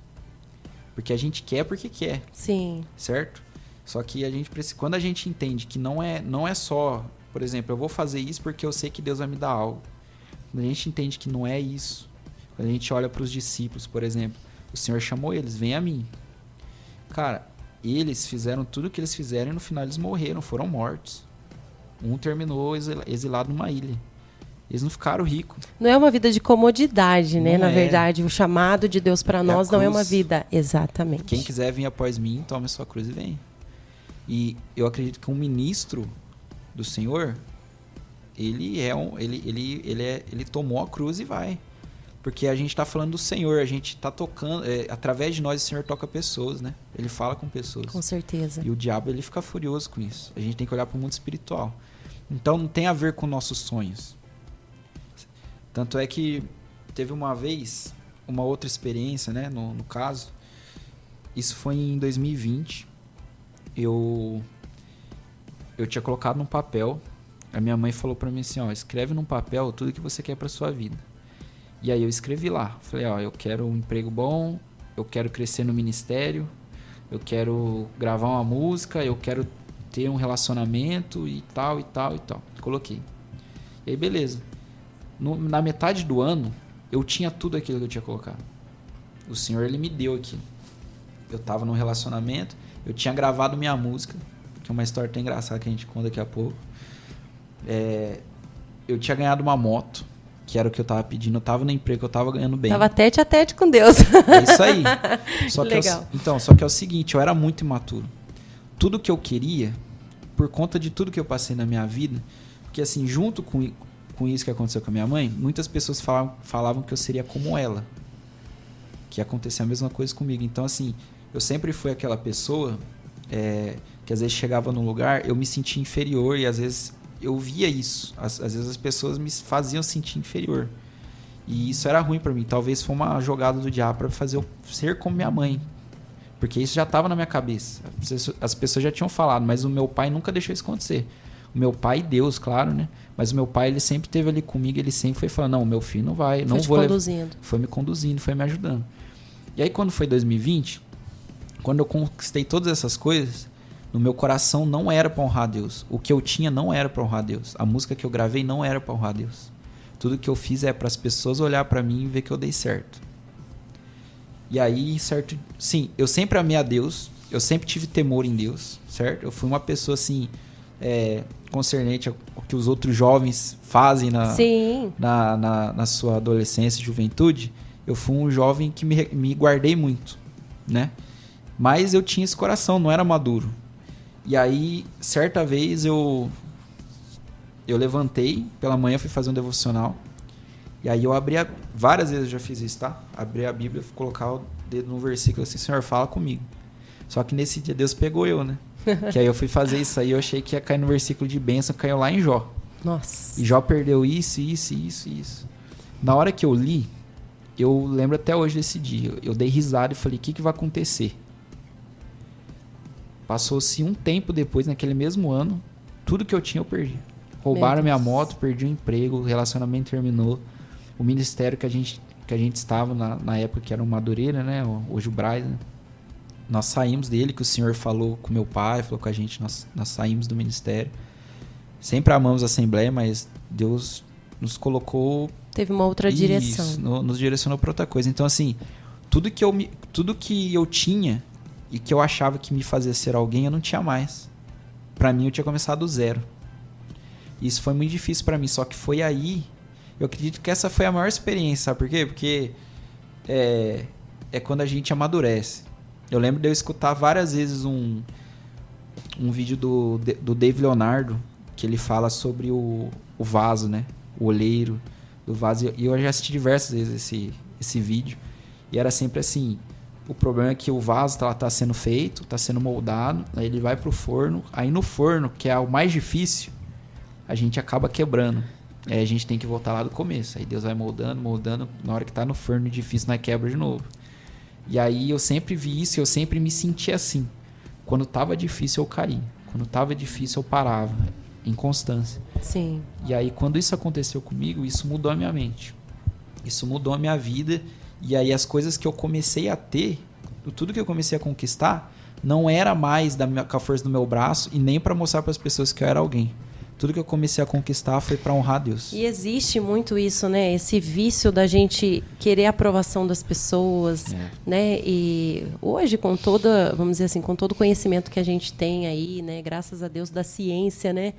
Porque a gente quer porque quer. Sim. Certo? Só que a gente precisa, quando a gente entende que não é só, por exemplo, eu vou fazer isso porque eu sei que Deus vai me dar algo. Quando a gente entende que não é isso, quando a gente olha para os discípulos, por exemplo, o Senhor chamou eles, vem a mim. Cara, eles fizeram tudo o que eles fizeram e no final eles morreram, foram mortos. Um terminou exilado numa ilha. Eles não ficaram ricos. Não é uma vida de comodidade, né? Não Na é. verdade, o chamado de Deus para nós não é uma vida. Exatamente. Quem quiser vir após mim, tome a sua cruz e vem. E eu acredito que um ministro do Senhor, ele tomou a cruz e vai. Porque a gente está falando do Senhor, a gente está tocando, através de nós o Senhor toca pessoas, né? Ele fala com pessoas. Com certeza. E o diabo ele fica furioso com isso. A gente tem que olhar para o mundo espiritual. Então não tem a ver com nossos sonhos. Tanto é que teve uma vez, uma outra experiência, né, no caso. Isso foi em 2020. eu tinha colocado num papel. A minha mãe falou pra mim assim, ó, escreve num papel tudo que você quer pra sua vida. E aí eu escrevi lá. Falei, ó, eu quero um emprego bom, eu quero crescer no ministério, eu quero gravar uma música, eu quero ter um relacionamento e tal, e tal, e tal. Coloquei. E aí, beleza. Na metade do ano, eu tinha tudo aquilo que eu tinha colocado. O Senhor, Ele me deu aquilo. Eu tava num relacionamento, eu tinha gravado minha música, que é uma história tão engraçada que a gente conta daqui a pouco. Eu tinha ganhado uma moto, que era o que eu tava pedindo. Eu tava no emprego, eu tava ganhando bem. Tava tete a tete com Deus. É isso aí. Legal. Só que é o seguinte, eu era muito imaturo. Tudo que eu queria, por conta de tudo que eu passei na minha vida, porque assim, junto com isso que aconteceu com a minha mãe, muitas pessoas falavam que eu seria como ela. Que ia acontecer a mesma coisa comigo. Então assim, eu sempre fui aquela pessoa que às vezes chegava num lugar, eu me sentia inferior e às vezes eu via isso. Às vezes as pessoas me faziam sentir inferior. E isso era ruim pra mim. Talvez foi uma jogada do diabo pra fazer eu ser como minha mãe. Porque isso já tava na minha cabeça. As pessoas já tinham falado, mas o meu pai nunca deixou isso acontecer. O meu pai, Deus, claro, né? Mas o meu pai, ele sempre esteve ali comigo, ele sempre foi falando, não, meu filho não vai, não vou... Foi me conduzindo, foi me ajudando. E aí quando foi 2020, quando eu conquistei todas essas coisas, no meu coração não era para honrar Deus. O que eu tinha não era para honrar Deus. A música que eu gravei não era para honrar Deus. Tudo que eu fiz é para as pessoas olhar para mim e ver que eu dei certo. E aí, certo... Sim, eu sempre amei a Deus. Eu sempre tive temor em Deus, certo? Eu fui uma pessoa, assim, concernente ao que os outros jovens fazem na sua adolescência e juventude. Eu fui um jovem que me guardei muito, né? Mas eu tinha esse coração, não era maduro. E aí, certa vez, eu levantei, pela manhã fui fazer um devocional. E aí eu várias vezes eu já fiz isso, tá? Abri a Bíblia, colocar o dedo no versículo assim, Senhor, fala comigo. Só que nesse dia Deus pegou eu, né? Que aí eu fui fazer isso aí, eu achei que ia cair no versículo de bênção, caiu lá em Jó. Nossa. E Jó perdeu isso. Na hora que eu li, eu lembro até hoje desse dia. Eu dei risada e falei, o que vai acontecer? Passou-se um tempo depois, naquele mesmo ano, tudo que eu tinha eu perdi. Roubaram minha moto, perdi o emprego, o relacionamento terminou. O ministério que a gente estava na época, que era o Madureira, né? Hoje o Braz, né? Nós saímos dele, que o Senhor falou com meu pai, falou com a gente, nós saímos do ministério. Sempre amamos a Assembleia, mas Deus nos colocou... Teve uma outra direção. Nos direcionou para outra coisa. Então, assim, tudo que eu tinha e que eu achava que me fazia ser alguém, eu não tinha mais. Para mim, eu tinha começado do zero. Isso foi muito difícil para mim, só que foi aí... Eu acredito que essa foi a maior experiência, sabe por quê? Porque é quando a gente amadurece. Eu lembro de eu escutar várias vezes um vídeo do Dave Leonardo, que ele fala sobre o vaso, né? O olheiro do vaso. E eu já assisti diversas vezes esse vídeo. E era sempre assim, o problema é que o vaso tá sendo feito, tá sendo moldado, aí ele vai pro forno. Aí no forno, que é o mais difícil, a gente acaba quebrando. Aí a gente tem que voltar lá do começo. Aí Deus vai moldando. Na hora que tá no forno difícil, nós quebra de novo. E aí eu sempre vi isso e eu sempre me senti assim. Quando tava difícil, eu caí. Quando tava difícil, eu parava. Inconstância. Sim. E aí, quando isso aconteceu comigo, isso mudou a minha mente. Isso mudou a minha vida. E aí, as coisas que eu comecei a ter, tudo que eu comecei a conquistar, não era mais com a força do meu braço e nem para mostrar para as pessoas que eu era alguém. Tudo que eu comecei a conquistar foi para honrar Deus. E existe muito isso, né? Esse vício da gente querer a aprovação das pessoas, né? E hoje, com toda, vamos dizer assim, com todo o conhecimento que a gente tem aí, né? Graças a Deus da ciência, né?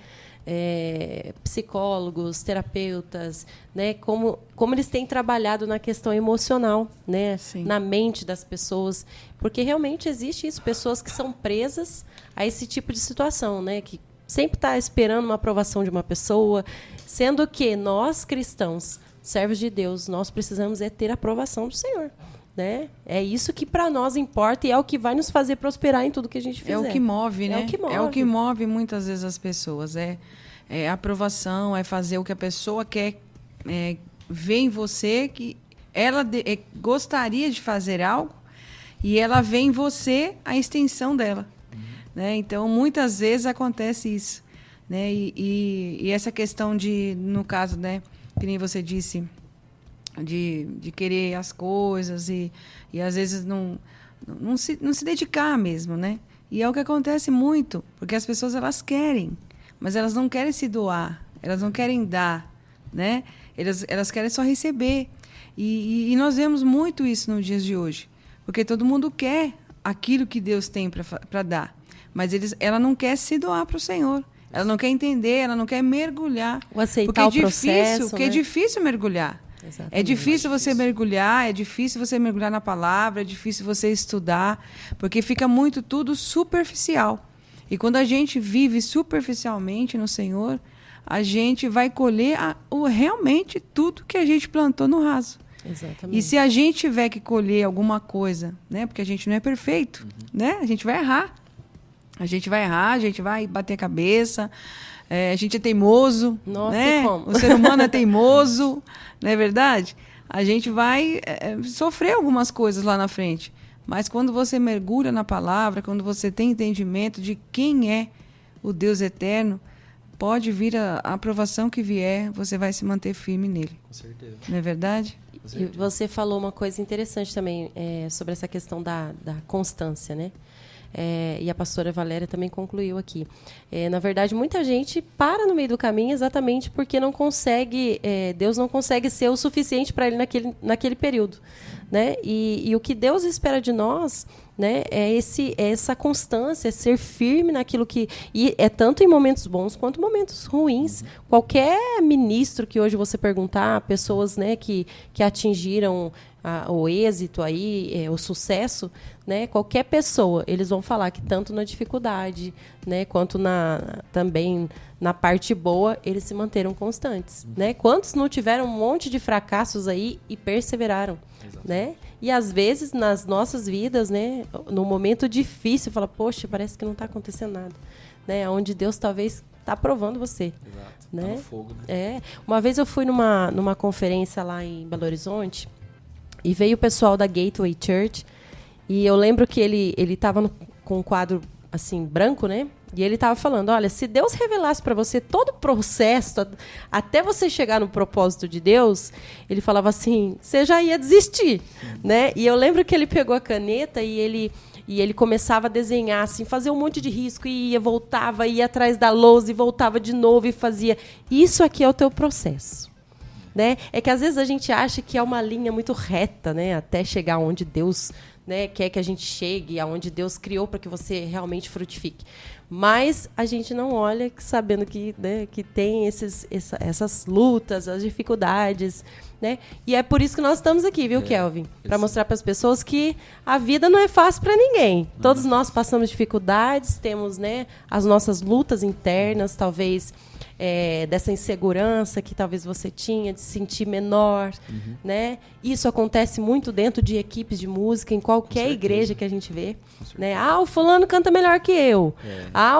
Psicólogos, terapeutas, né? Como eles têm trabalhado na questão emocional, né? Sim. Na mente das pessoas, porque realmente existe isso, pessoas que são presas a esse tipo de situação, né? Que sempre está esperando uma aprovação de uma pessoa, sendo que nós, cristãos, servos de Deus, nós precisamos ter a aprovação do Senhor. Né? É isso que para nós importa e é o que vai nos fazer prosperar em tudo que a gente fizer. É o que move, né? É o que move. É o que move muitas vezes as pessoas. É a aprovação, é fazer o que a pessoa quer ver em você, que ela gostaria de fazer algo e ela vê em você a extensão dela. Né? Então, muitas vezes acontece isso. né? E essa questão de, no caso, né, que nem você disse, de querer as coisas e às vezes não se dedicar mesmo, né? E é o que acontece muito, porque as pessoas elas querem, mas elas não querem se doar, elas não querem dar, né? Elas querem só receber. E nós vemos muito isso nos dias de hoje, porque todo mundo quer aquilo que Deus tem para dar, mas ela não quer se doar para o Senhor. Ela não quer entender, ela não quer mergulhar. O aceitar porque é o difícil, processo, porque né? é difícil mergulhar. Exatamente. É difícil você mergulhar, é difícil você mergulhar na palavra, é difícil você estudar, porque fica muito tudo superficial. E quando a gente vive superficialmente no Senhor, a gente vai colher realmente tudo que a gente plantou no raso. Exatamente. E se a gente tiver que colher alguma coisa, né, porque a gente não é perfeito, né? A gente vai errar. A gente vai bater a cabeça, a gente é teimoso. Nossa, né? e como? O ser humano é teimoso, não é verdade? A gente vai sofrer algumas coisas lá na frente. Mas quando você mergulha na palavra, quando você tem entendimento de quem é o Deus eterno, pode vir a aprovação que vier, você vai se manter firme nele. Com certeza. Não é verdade? E você falou uma coisa interessante também sobre essa questão da constância, né? E a pastora Valéria também concluiu aqui. Na verdade, muita gente para no meio do caminho exatamente porque não consegue, Deus não consegue ser o suficiente para ele naquele período, né? E o que Deus espera de nós, né, é essa constância, é ser firme naquilo que... E é tanto em momentos bons quanto em momentos ruins. Qualquer ministro que hoje você perguntar, pessoas, né, que atingiram o êxito aí, o sucesso, né, qualquer pessoa, eles vão falar que tanto na dificuldade, né, quanto também na parte boa, eles se manteram constantes, né? Quantos não tiveram um monte de fracassos aí e perseveraram, né? E às vezes nas nossas vidas, né, no momento difícil, fala, poxa, parece que não está acontecendo nada, né? Onde Deus talvez está provando você. Exato. Né? Tá no fogo, né? Uma vez eu fui numa conferência lá em Belo Horizonte e veio o pessoal da Gateway Church e eu lembro que ele estava com um quadro assim branco, né? E ele estava falando, olha, se Deus revelasse para você todo o processo até você chegar no propósito de Deus, ele falava assim, você já ia desistir, né? E eu lembro que ele pegou a caneta e ele começava a desenhar, assim, fazer um monte de risco e voltava, ia atrás da lousa e voltava de novo e fazia. Isso aqui é o teu processo. Né? É que às vezes a gente acha que é uma linha muito reta, né, até chegar onde Deus, né, quer que a gente chegue, aonde Deus criou para que você realmente frutifique. Mas a gente não olha sabendo que, né, que tem essas lutas, as dificuldades, né? E é por isso que nós estamos aqui, viu, Kelvin? Para mostrar para as pessoas que a vida não é fácil para ninguém. Todos nós passamos dificuldades, temos, né, as nossas lutas internas, talvez dessa insegurança que talvez você tinha, de se sentir menor, né? Isso acontece muito dentro de equipes de música, em qualquer igreja que a gente vê, né? O fulano canta melhor que eu.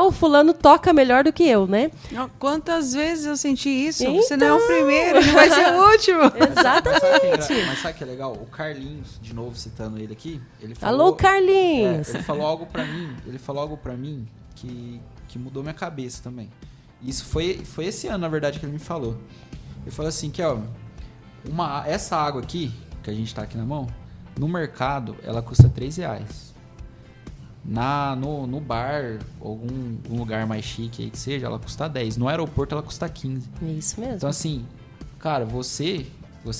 O fulano toca melhor do que eu, né? Quantas vezes eu senti isso? Então... Você não é o primeiro, ele vai ser o último. Exatamente. Mas sabe o que é legal? O Carlinhos, de novo citando ele aqui, ele falou... Alô, Carlinhos! Ele falou algo pra mim que mudou minha cabeça também. Isso foi esse ano, na verdade, que ele me falou. Ele falou assim, Kelvin, essa água aqui, que a gente tá aqui na mão, no mercado, ela custa R$3. No bar, algum lugar mais chique aí que seja, ela custa 10. No aeroporto, ela custa 15. É isso mesmo. Então, assim, cara, você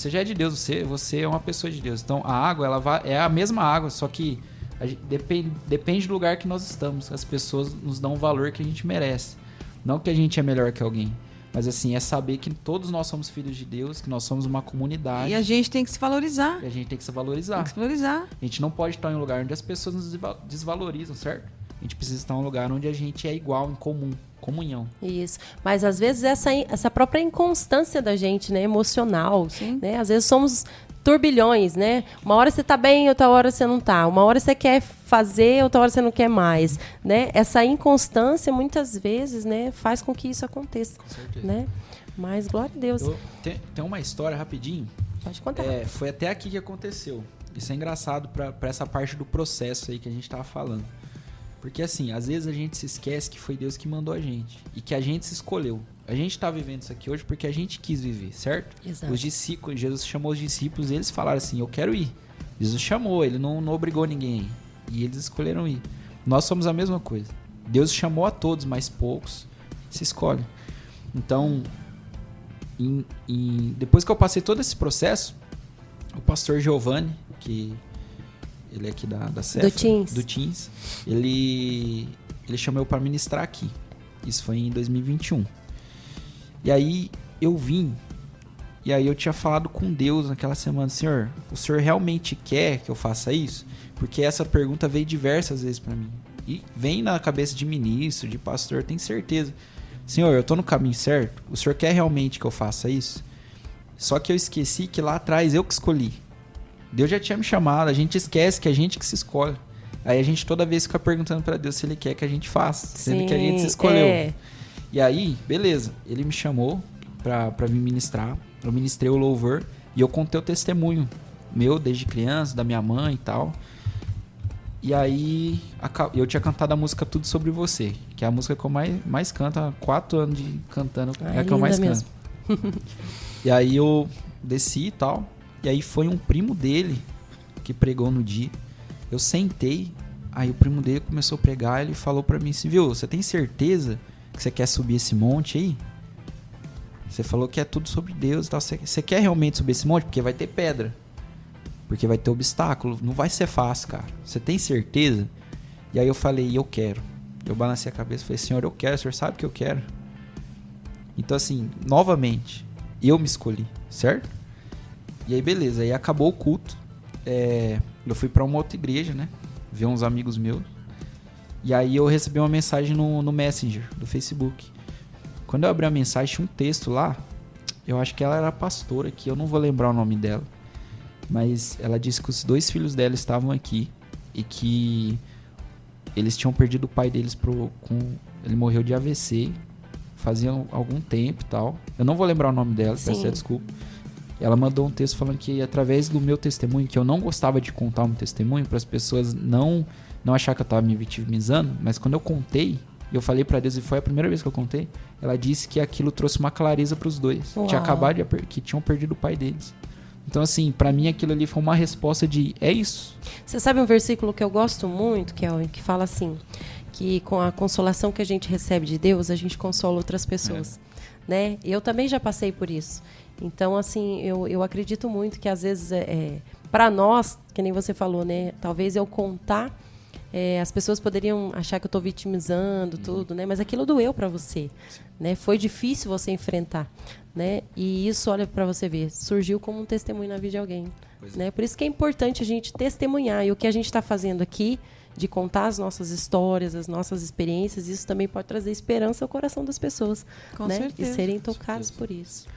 já é de Deus, você é uma pessoa de Deus. Então, a água, é a mesma água, só que depende do lugar que nós estamos. As pessoas nos dão o valor que a gente merece. Não que a gente é melhor que alguém, mas assim, é saber que todos nós somos filhos de Deus, que nós somos uma comunidade. E a gente tem que se valorizar. E a gente tem que se valorizar. Tem que se valorizar. A gente não pode estar em um lugar onde as pessoas nos desvalorizam, certo? A gente precisa estar em um lugar onde a gente é igual, em comunhão. Isso. Mas às vezes essa própria inconstância da gente, né, emocional, né? Às vezes somos turbilhões, né? Uma hora você tá bem, outra hora você não tá. Uma hora você quer fazer, outra hora você não quer mais, né? Essa inconstância muitas vezes, né, faz com que isso aconteça, Com certeza. né? Mas glória a Deus. Tem uma história rapidinho. Pode contar. Foi até aqui que aconteceu. Isso é engraçado para essa parte do processo aí que a gente tava falando. Porque assim, às vezes a gente se esquece que foi Deus que mandou a gente. E que a gente se escolheu. A gente tá vivendo isso aqui hoje porque a gente quis viver, certo? Exato. Os discípulos, Jesus chamou os discípulos e eles falaram assim, eu quero ir. Jesus chamou, ele não obrigou ninguém a ir. E eles escolheram ir. Nós somos a mesma coisa. Deus chamou a todos, mas poucos se escolhem. Então, depois que eu passei todo esse processo, o pastor Giovanni, que ele é aqui da Cefra, do Teens, ele chamou eu para ministrar aqui. Isso foi em 2021. E aí eu vim, e aí eu tinha falado com Deus naquela semana, Senhor, o Senhor realmente quer que eu faça isso? Porque essa pergunta veio diversas vezes para mim. E vem na cabeça de ministro, de pastor, tenho certeza. Senhor, eu tô no caminho certo? O Senhor quer realmente que eu faça isso? Só que eu esqueci que lá atrás eu que escolhi. Deus já tinha me chamado, a gente esquece que é a gente que se escolhe. Aí a gente toda vez fica perguntando para Deus se Ele quer que a gente faça, sendo que a gente se escolheu. É. E aí, beleza, Ele me chamou pra me ministrar, eu ministrei o louvor e eu contei o testemunho meu desde criança, da minha mãe e tal. E aí eu tinha cantado a música Tudo Sobre Você, que é a música que eu mais canto, há 4 anos de cantando, é a que eu mais canto. E aí eu desci e tal, e aí foi um primo dele que pregou no dia. Eu sentei, aí o primo dele começou a pregar, ele falou pra mim assim, viu, você tem certeza que você quer subir esse monte aí? Você falou que é tudo sobre Deus e tal, você quer realmente subir esse monte? Porque vai ter pedra. Porque vai ter obstáculo, não vai ser fácil, cara. Você tem certeza? E aí eu falei, eu quero. Eu balancei a cabeça e falei, Senhor, eu quero, o Senhor sabe que eu quero. Então assim, novamente, eu me escolhi, certo? E aí beleza, aí acabou o culto. Eu fui pra uma outra igreja, né? Ver uns amigos meus. E aí eu recebi uma mensagem no Messenger do Facebook. Quando eu abri a mensagem, tinha um texto lá. Eu acho que ela era pastora aqui, eu não vou lembrar o nome dela. Mas ela disse que os 2 filhos dela estavam aqui e que eles tinham perdido o pai deles ele morreu de AVC fazia algum tempo e tal. Eu não vou lembrar o nome dela, peço desculpa. Ela mandou um texto falando que através do meu testemunho, que eu não gostava de contar um testemunho para as pessoas não achar que eu estava me vitimizando, mas quando eu contei, eu falei para Deus, e foi a primeira vez que eu contei, ela disse que aquilo trouxe uma clareza para os 2, que tinham perdido o pai deles. Então, assim, pra mim aquilo ali foi uma resposta de, é isso. Você sabe um versículo que eu gosto muito, que fala assim, que com a consolação que a gente recebe de Deus, a gente consola outras pessoas, né? Eu também já passei por isso. Então, assim, eu acredito muito que às vezes, pra nós, que nem você falou, né? Talvez eu contar, as pessoas poderiam achar que eu tô vitimizando tudo, né? Mas aquilo doeu pra você, né? Foi difícil você enfrentar. Né? E isso, olha para você ver, surgiu como um testemunho na vida de alguém, né? Por isso que é importante a gente testemunhar, e o que a gente está fazendo aqui, de contar as nossas histórias, as nossas experiências, isso também pode trazer esperança ao coração das pessoas, com né? certeza. E serem tocados por isso.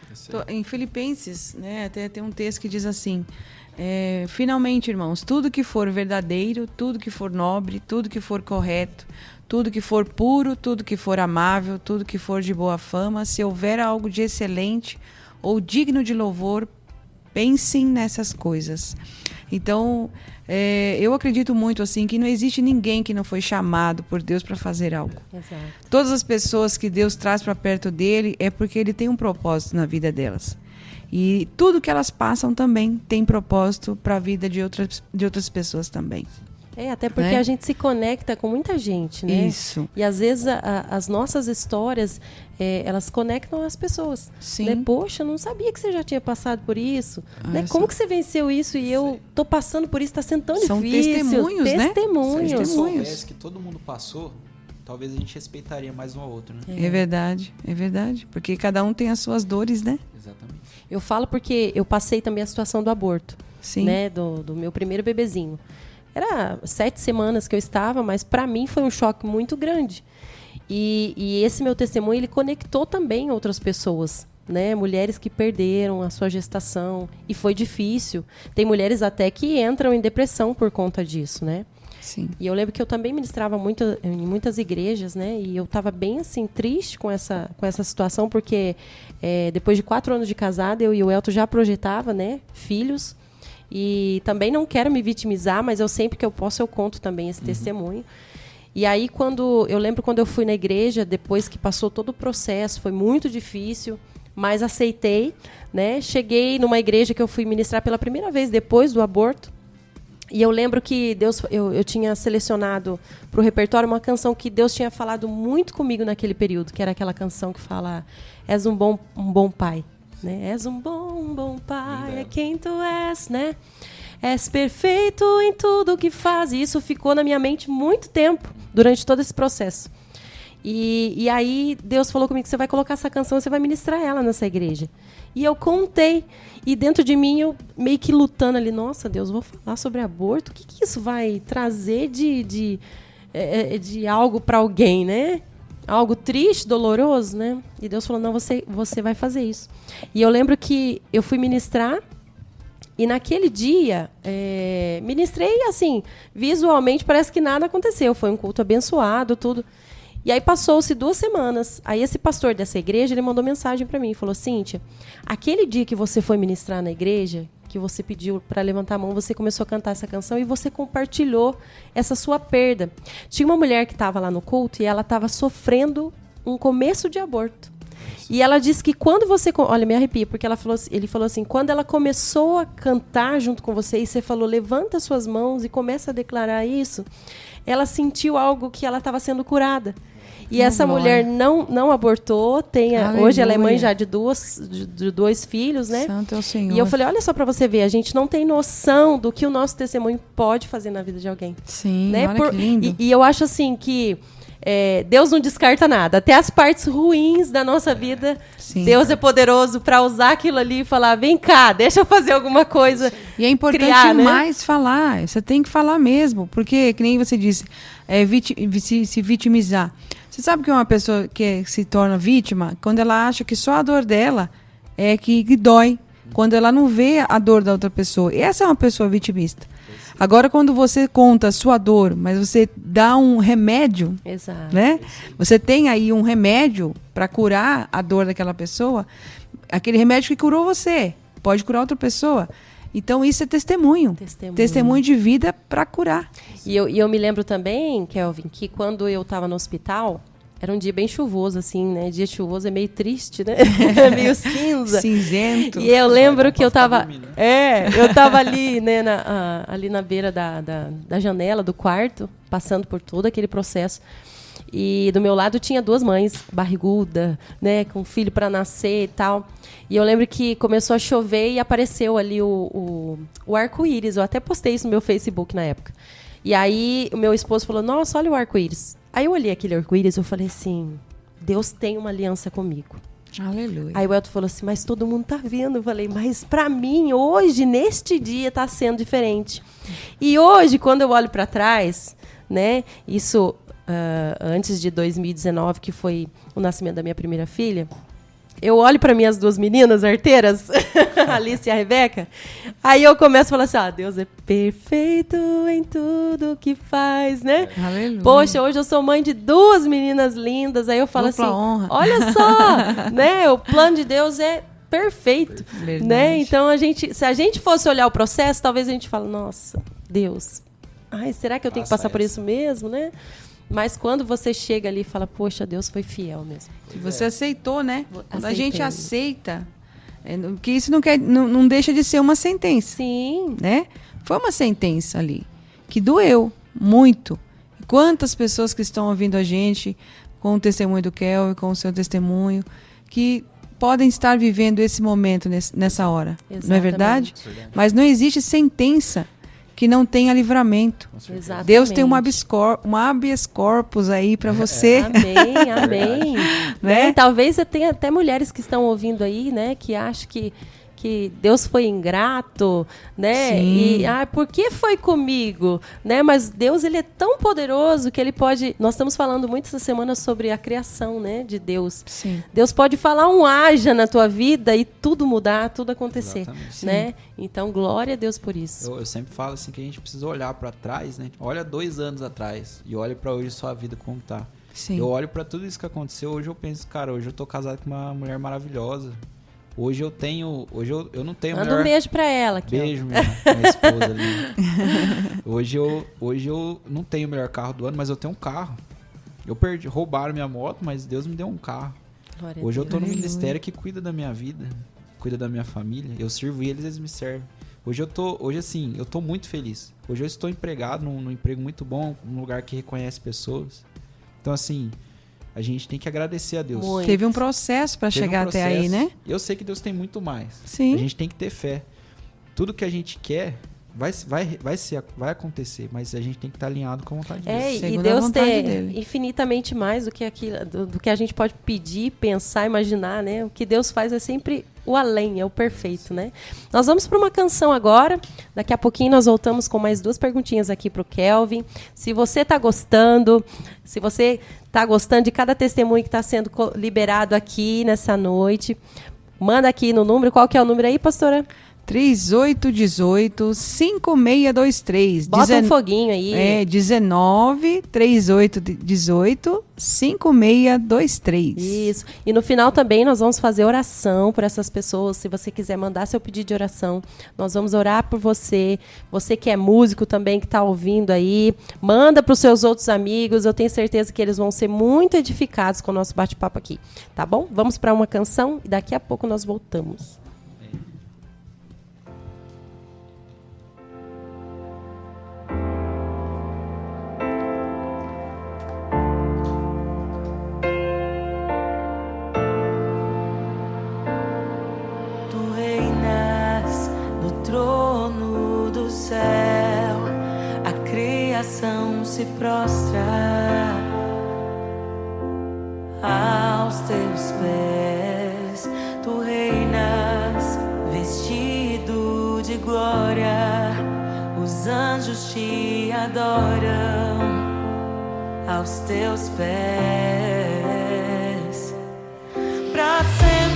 Em Filipenses, né, até tem um texto que diz assim, finalmente, irmãos, tudo que for verdadeiro, tudo que for nobre, tudo que for correto, tudo que for puro, tudo que for amável, tudo que for de boa fama, se houver algo de excelente ou digno de louvor, pensem nessas coisas. Então, eu acredito muito assim que não existe ninguém que não foi chamado por Deus para fazer algo. Exato. Todas as pessoas que Deus traz para perto dele é porque ele tem um propósito na vida delas. E tudo que elas passam também tem propósito para a vida de outras pessoas também. Até porque a gente se conecta com muita gente, né? Isso. E às vezes as nossas histórias, elas conectam as pessoas. Sim. Né? Poxa, eu não sabia que você já tinha passado por isso. Né? Como que você venceu isso e eu tô passando por isso, tá sendo tão São difícil. Testemunhos, né? Se a Testemunhos. gente soubesse que todo mundo passou, talvez a gente respeitaria mais um ao outro, né? É verdade. Porque cada um tem as suas dores, né? Exatamente. Eu falo porque eu passei também a situação do aborto. Sim. Né? Do meu primeiro bebezinho. Era 7 semanas que eu estava, mas para mim foi um choque muito grande. E esse meu testemunho, ele conectou também outras pessoas, né? Mulheres que perderam a sua gestação. E foi difícil. Tem mulheres até que entram em depressão por conta disso, né? Sim. E eu lembro que eu também ministrava muito, em muitas igrejas, né? E eu estava bem, assim, triste com essa situação, porque depois de 4 anos de casada, eu e o Elton já projetava, né? Filhos. E também não quero me vitimizar, mas eu sempre que eu posso, eu conto também esse testemunho. E aí, eu lembro quando eu fui na igreja, depois que passou todo o processo, foi muito difícil, mas aceitei, né? Cheguei numa igreja que eu fui ministrar pela primeira vez depois do aborto. E eu lembro que eu tinha selecionado para o repertório uma canção que Deus tinha falado muito comigo naquele período, que era aquela canção que fala: és um bom pai, né? És um bom pai, é quem tu és, né? És perfeito em tudo o que faz. E isso ficou na minha mente muito tempo, durante todo esse processo. E aí Deus falou comigo: você vai colocar essa canção, você vai ministrar ela nessa igreja. E eu contei. E dentro de mim, eu meio que lutando ali: nossa, Deus, vou falar sobre aborto? O que isso vai trazer de algo para alguém, né? Algo triste, doloroso, né? E Deus falou: não, você vai fazer isso. E eu lembro que eu fui ministrar. E naquele dia, ministrei assim, visualmente parece que nada aconteceu. Foi um culto abençoado, tudo. E aí passou-se 2 semanas. Aí esse pastor dessa igreja, ele mandou mensagem para mim e falou: Cíntia, aquele dia que você foi ministrar na igreja, que você pediu para levantar a mão, você começou a cantar essa canção e você compartilhou essa sua perda. Tinha uma mulher que estava lá no culto e ela estava sofrendo um começo de aborto. E ela disse que quando você... Olha, me arrepia, porque ele falou assim: quando ela começou a cantar junto com você e você falou, levanta suas mãos e começa a declarar isso, ela sentiu algo que ela estava sendo curada. E essa mulher não abortou, hoje ela é mãe já de 2 filhos, né? Santo é o Senhor. E eu falei: olha só para você ver, a gente não tem noção do que o nosso testemunho pode fazer na vida de alguém. Sim, né? olha que lindo. E eu acho assim que Deus não descarta nada. Até as partes ruins da nossa vida, sim, Deus é poderoso para usar aquilo ali e falar: vem cá, deixa eu fazer alguma coisa. E é importante mais falar. Você tem que falar mesmo. Porque, que nem você disse, se vitimizar. Você sabe que uma pessoa que se torna vítima, quando ela acha que só a dor dela é que dói. Quando ela não vê a dor da outra pessoa. Essa é uma pessoa vitimista. Agora, quando você conta a sua dor, mas você dá um remédio, exato, né? Você tem aí um remédio para curar a dor daquela pessoa, aquele remédio que curou você, pode curar outra pessoa. Então, isso é testemunho. Testemunho de vida para curar. E eu me lembro também, Kelvin, que quando eu estava no hospital, era um dia bem chuvoso, assim, né? Dia chuvoso é meio triste, né? É meio cinza. Cinzento. E eu lembro que eu estava ali, né, ali na beira da janela do quarto, passando por todo aquele processo. E do meu lado tinha 2 mães, barriguda, né, com filho para nascer e tal. E eu lembro que começou a chover e apareceu ali o arco-íris. Eu até postei isso no meu Facebook na época. E aí o meu esposo falou: nossa, olha o arco-íris. Aí eu olhei aquele arco-íris e eu falei assim: Deus tem uma aliança comigo. Aleluia. Aí o Elton falou assim: mas todo mundo tá vendo. Eu falei: mas para mim, hoje, neste dia, tá sendo diferente. E hoje, quando eu olho para trás, né, isso antes de 2019, que foi o nascimento da minha primeira filha, eu olho para minhas 2 meninas arteiras, a Alice e a Rebeca, aí eu começo a falar assim: Deus é perfeito em tudo que faz, né? Aleluia. Poxa, hoje eu sou mãe de 2 meninas lindas, aí eu falo dupla assim, honra. olha só, né? O plano de Deus é perfeito, verdade, né? Então, se a gente fosse olhar o processo, talvez a gente fale: nossa, Deus, será que eu tenho que passar por isso mesmo, né? Mas quando você chega ali e fala: poxa, Deus foi fiel mesmo. Você aceitou, né? Quando a gente aceita, que isso não deixa de ser uma sentença. Sim. Né? Foi uma sentença ali, que doeu muito. Quantas pessoas que estão ouvindo a gente, com o testemunho do Kelvin, com o seu testemunho, que podem estar vivendo esse momento nessa hora. Exatamente. Não é verdade? Mas não existe sentença que não tenha livramento. Exatamente. Deus tem um habeas corpus aí para você. Amém, amém. Né? Talvez tenha até mulheres que estão ouvindo aí, né, que acham que Deus foi ingrato, né? Sim. E por que foi comigo, né? Mas Deus, ele é tão poderoso que ele pode. Nós estamos falando muito essa semana sobre a criação, né, de Deus. Sim. Deus pode falar um haja na tua vida e tudo mudar, tudo acontecer, né? Então, glória a Deus por isso. Eu sempre falo assim que a gente precisa olhar para trás, né? Olha 2 anos atrás e olha para hoje sua vida como tá. Sim. Eu olho para tudo isso que aconteceu, hoje eu penso, cara, hoje eu tô casado com uma mulher maravilhosa. Hoje eu não tenho Manda um beijo pra ela. Aqui, Beijo, minha esposa ali. Hoje eu não tenho o melhor carro do ano, mas eu tenho um carro. Roubaram minha moto, mas Deus me deu um carro. Glória Hoje a eu tô no Deus. ministério que cuida da minha vida, cuida da minha família. Eu sirvo eles, eles me servem. Hoje eu tô muito feliz. Hoje eu estou empregado num emprego muito bom, num lugar que reconhece pessoas. Então, assim, a gente tem que agradecer a Deus. Muito. Teve um processo para Teve um chegar até aí, processo. né? Eu sei que Deus tem muito mais. Sim. A gente tem que ter fé. Tudo que a gente quer vai acontecer, mas a gente tem que estar alinhado com a vontade de Deus. E Segundo a Deus vontade tem dele. infinitamente mais do que aquilo, do que a gente pode pedir, pensar, imaginar, né? O que Deus faz é sempre o além, é o perfeito, né? Nós vamos para uma canção agora. Daqui a pouquinho nós voltamos com mais 2 perguntinhas aqui para o Kelvin. Se você está gostando, de cada testemunho que está sendo liberado aqui nessa noite, manda aqui no número. Qual que é o número aí, pastora? 3818-5623. Bota um foguinho aí. 19 3818 5623. Isso. E no final também nós vamos fazer oração por essas pessoas. Se você quiser mandar seu pedido de oração, nós vamos orar por você. Você que é músico também, que está ouvindo aí, manda para os seus outros amigos. Eu tenho certeza que eles vão ser muito edificados com o nosso bate-papo aqui. Tá bom? Vamos para uma canção e daqui a pouco nós voltamos. Trono do céu, a criação se prostra aos teus pés. Tu reinas vestido de glória, os anjos te adoram aos teus pés. Pra sempre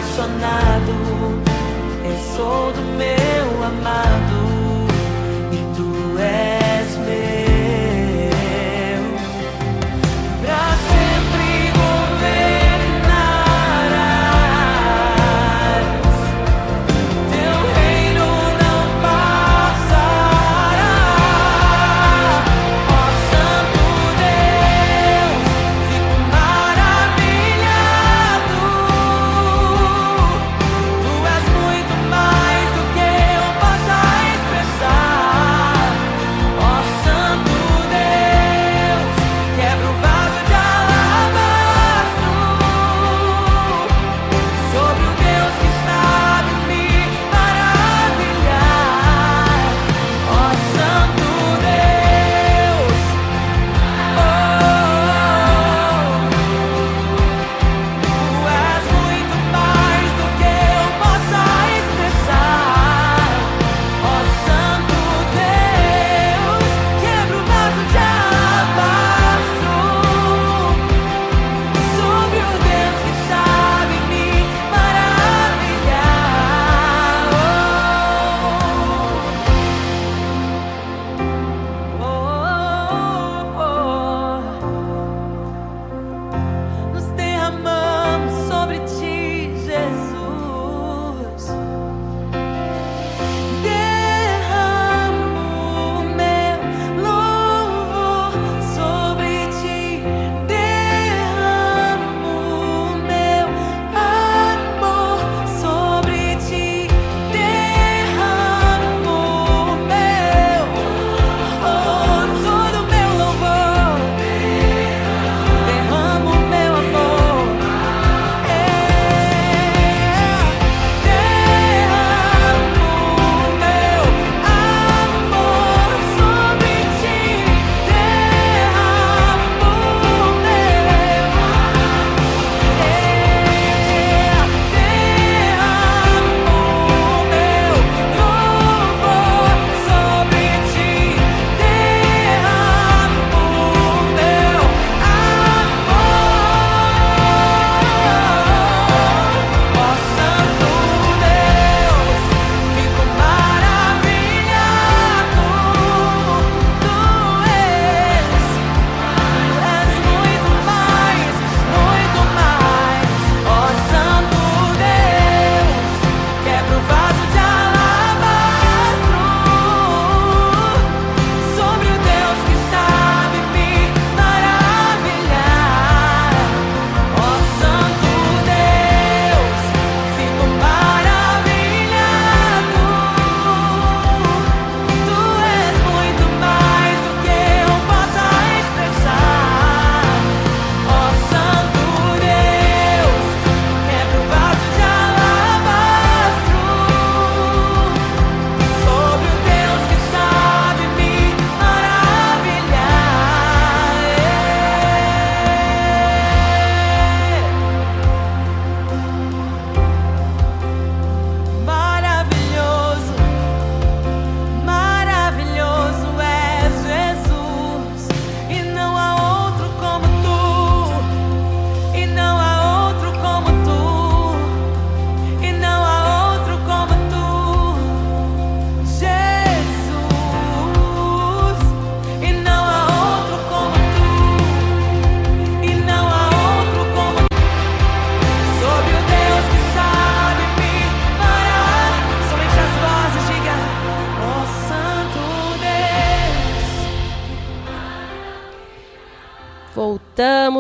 apaixonado, eu sou do meu amado e tu és meu. Pra sempre governarás, teu reino não passará. Ó Santo Deus, fico maravilhado. Tu és muito mais do que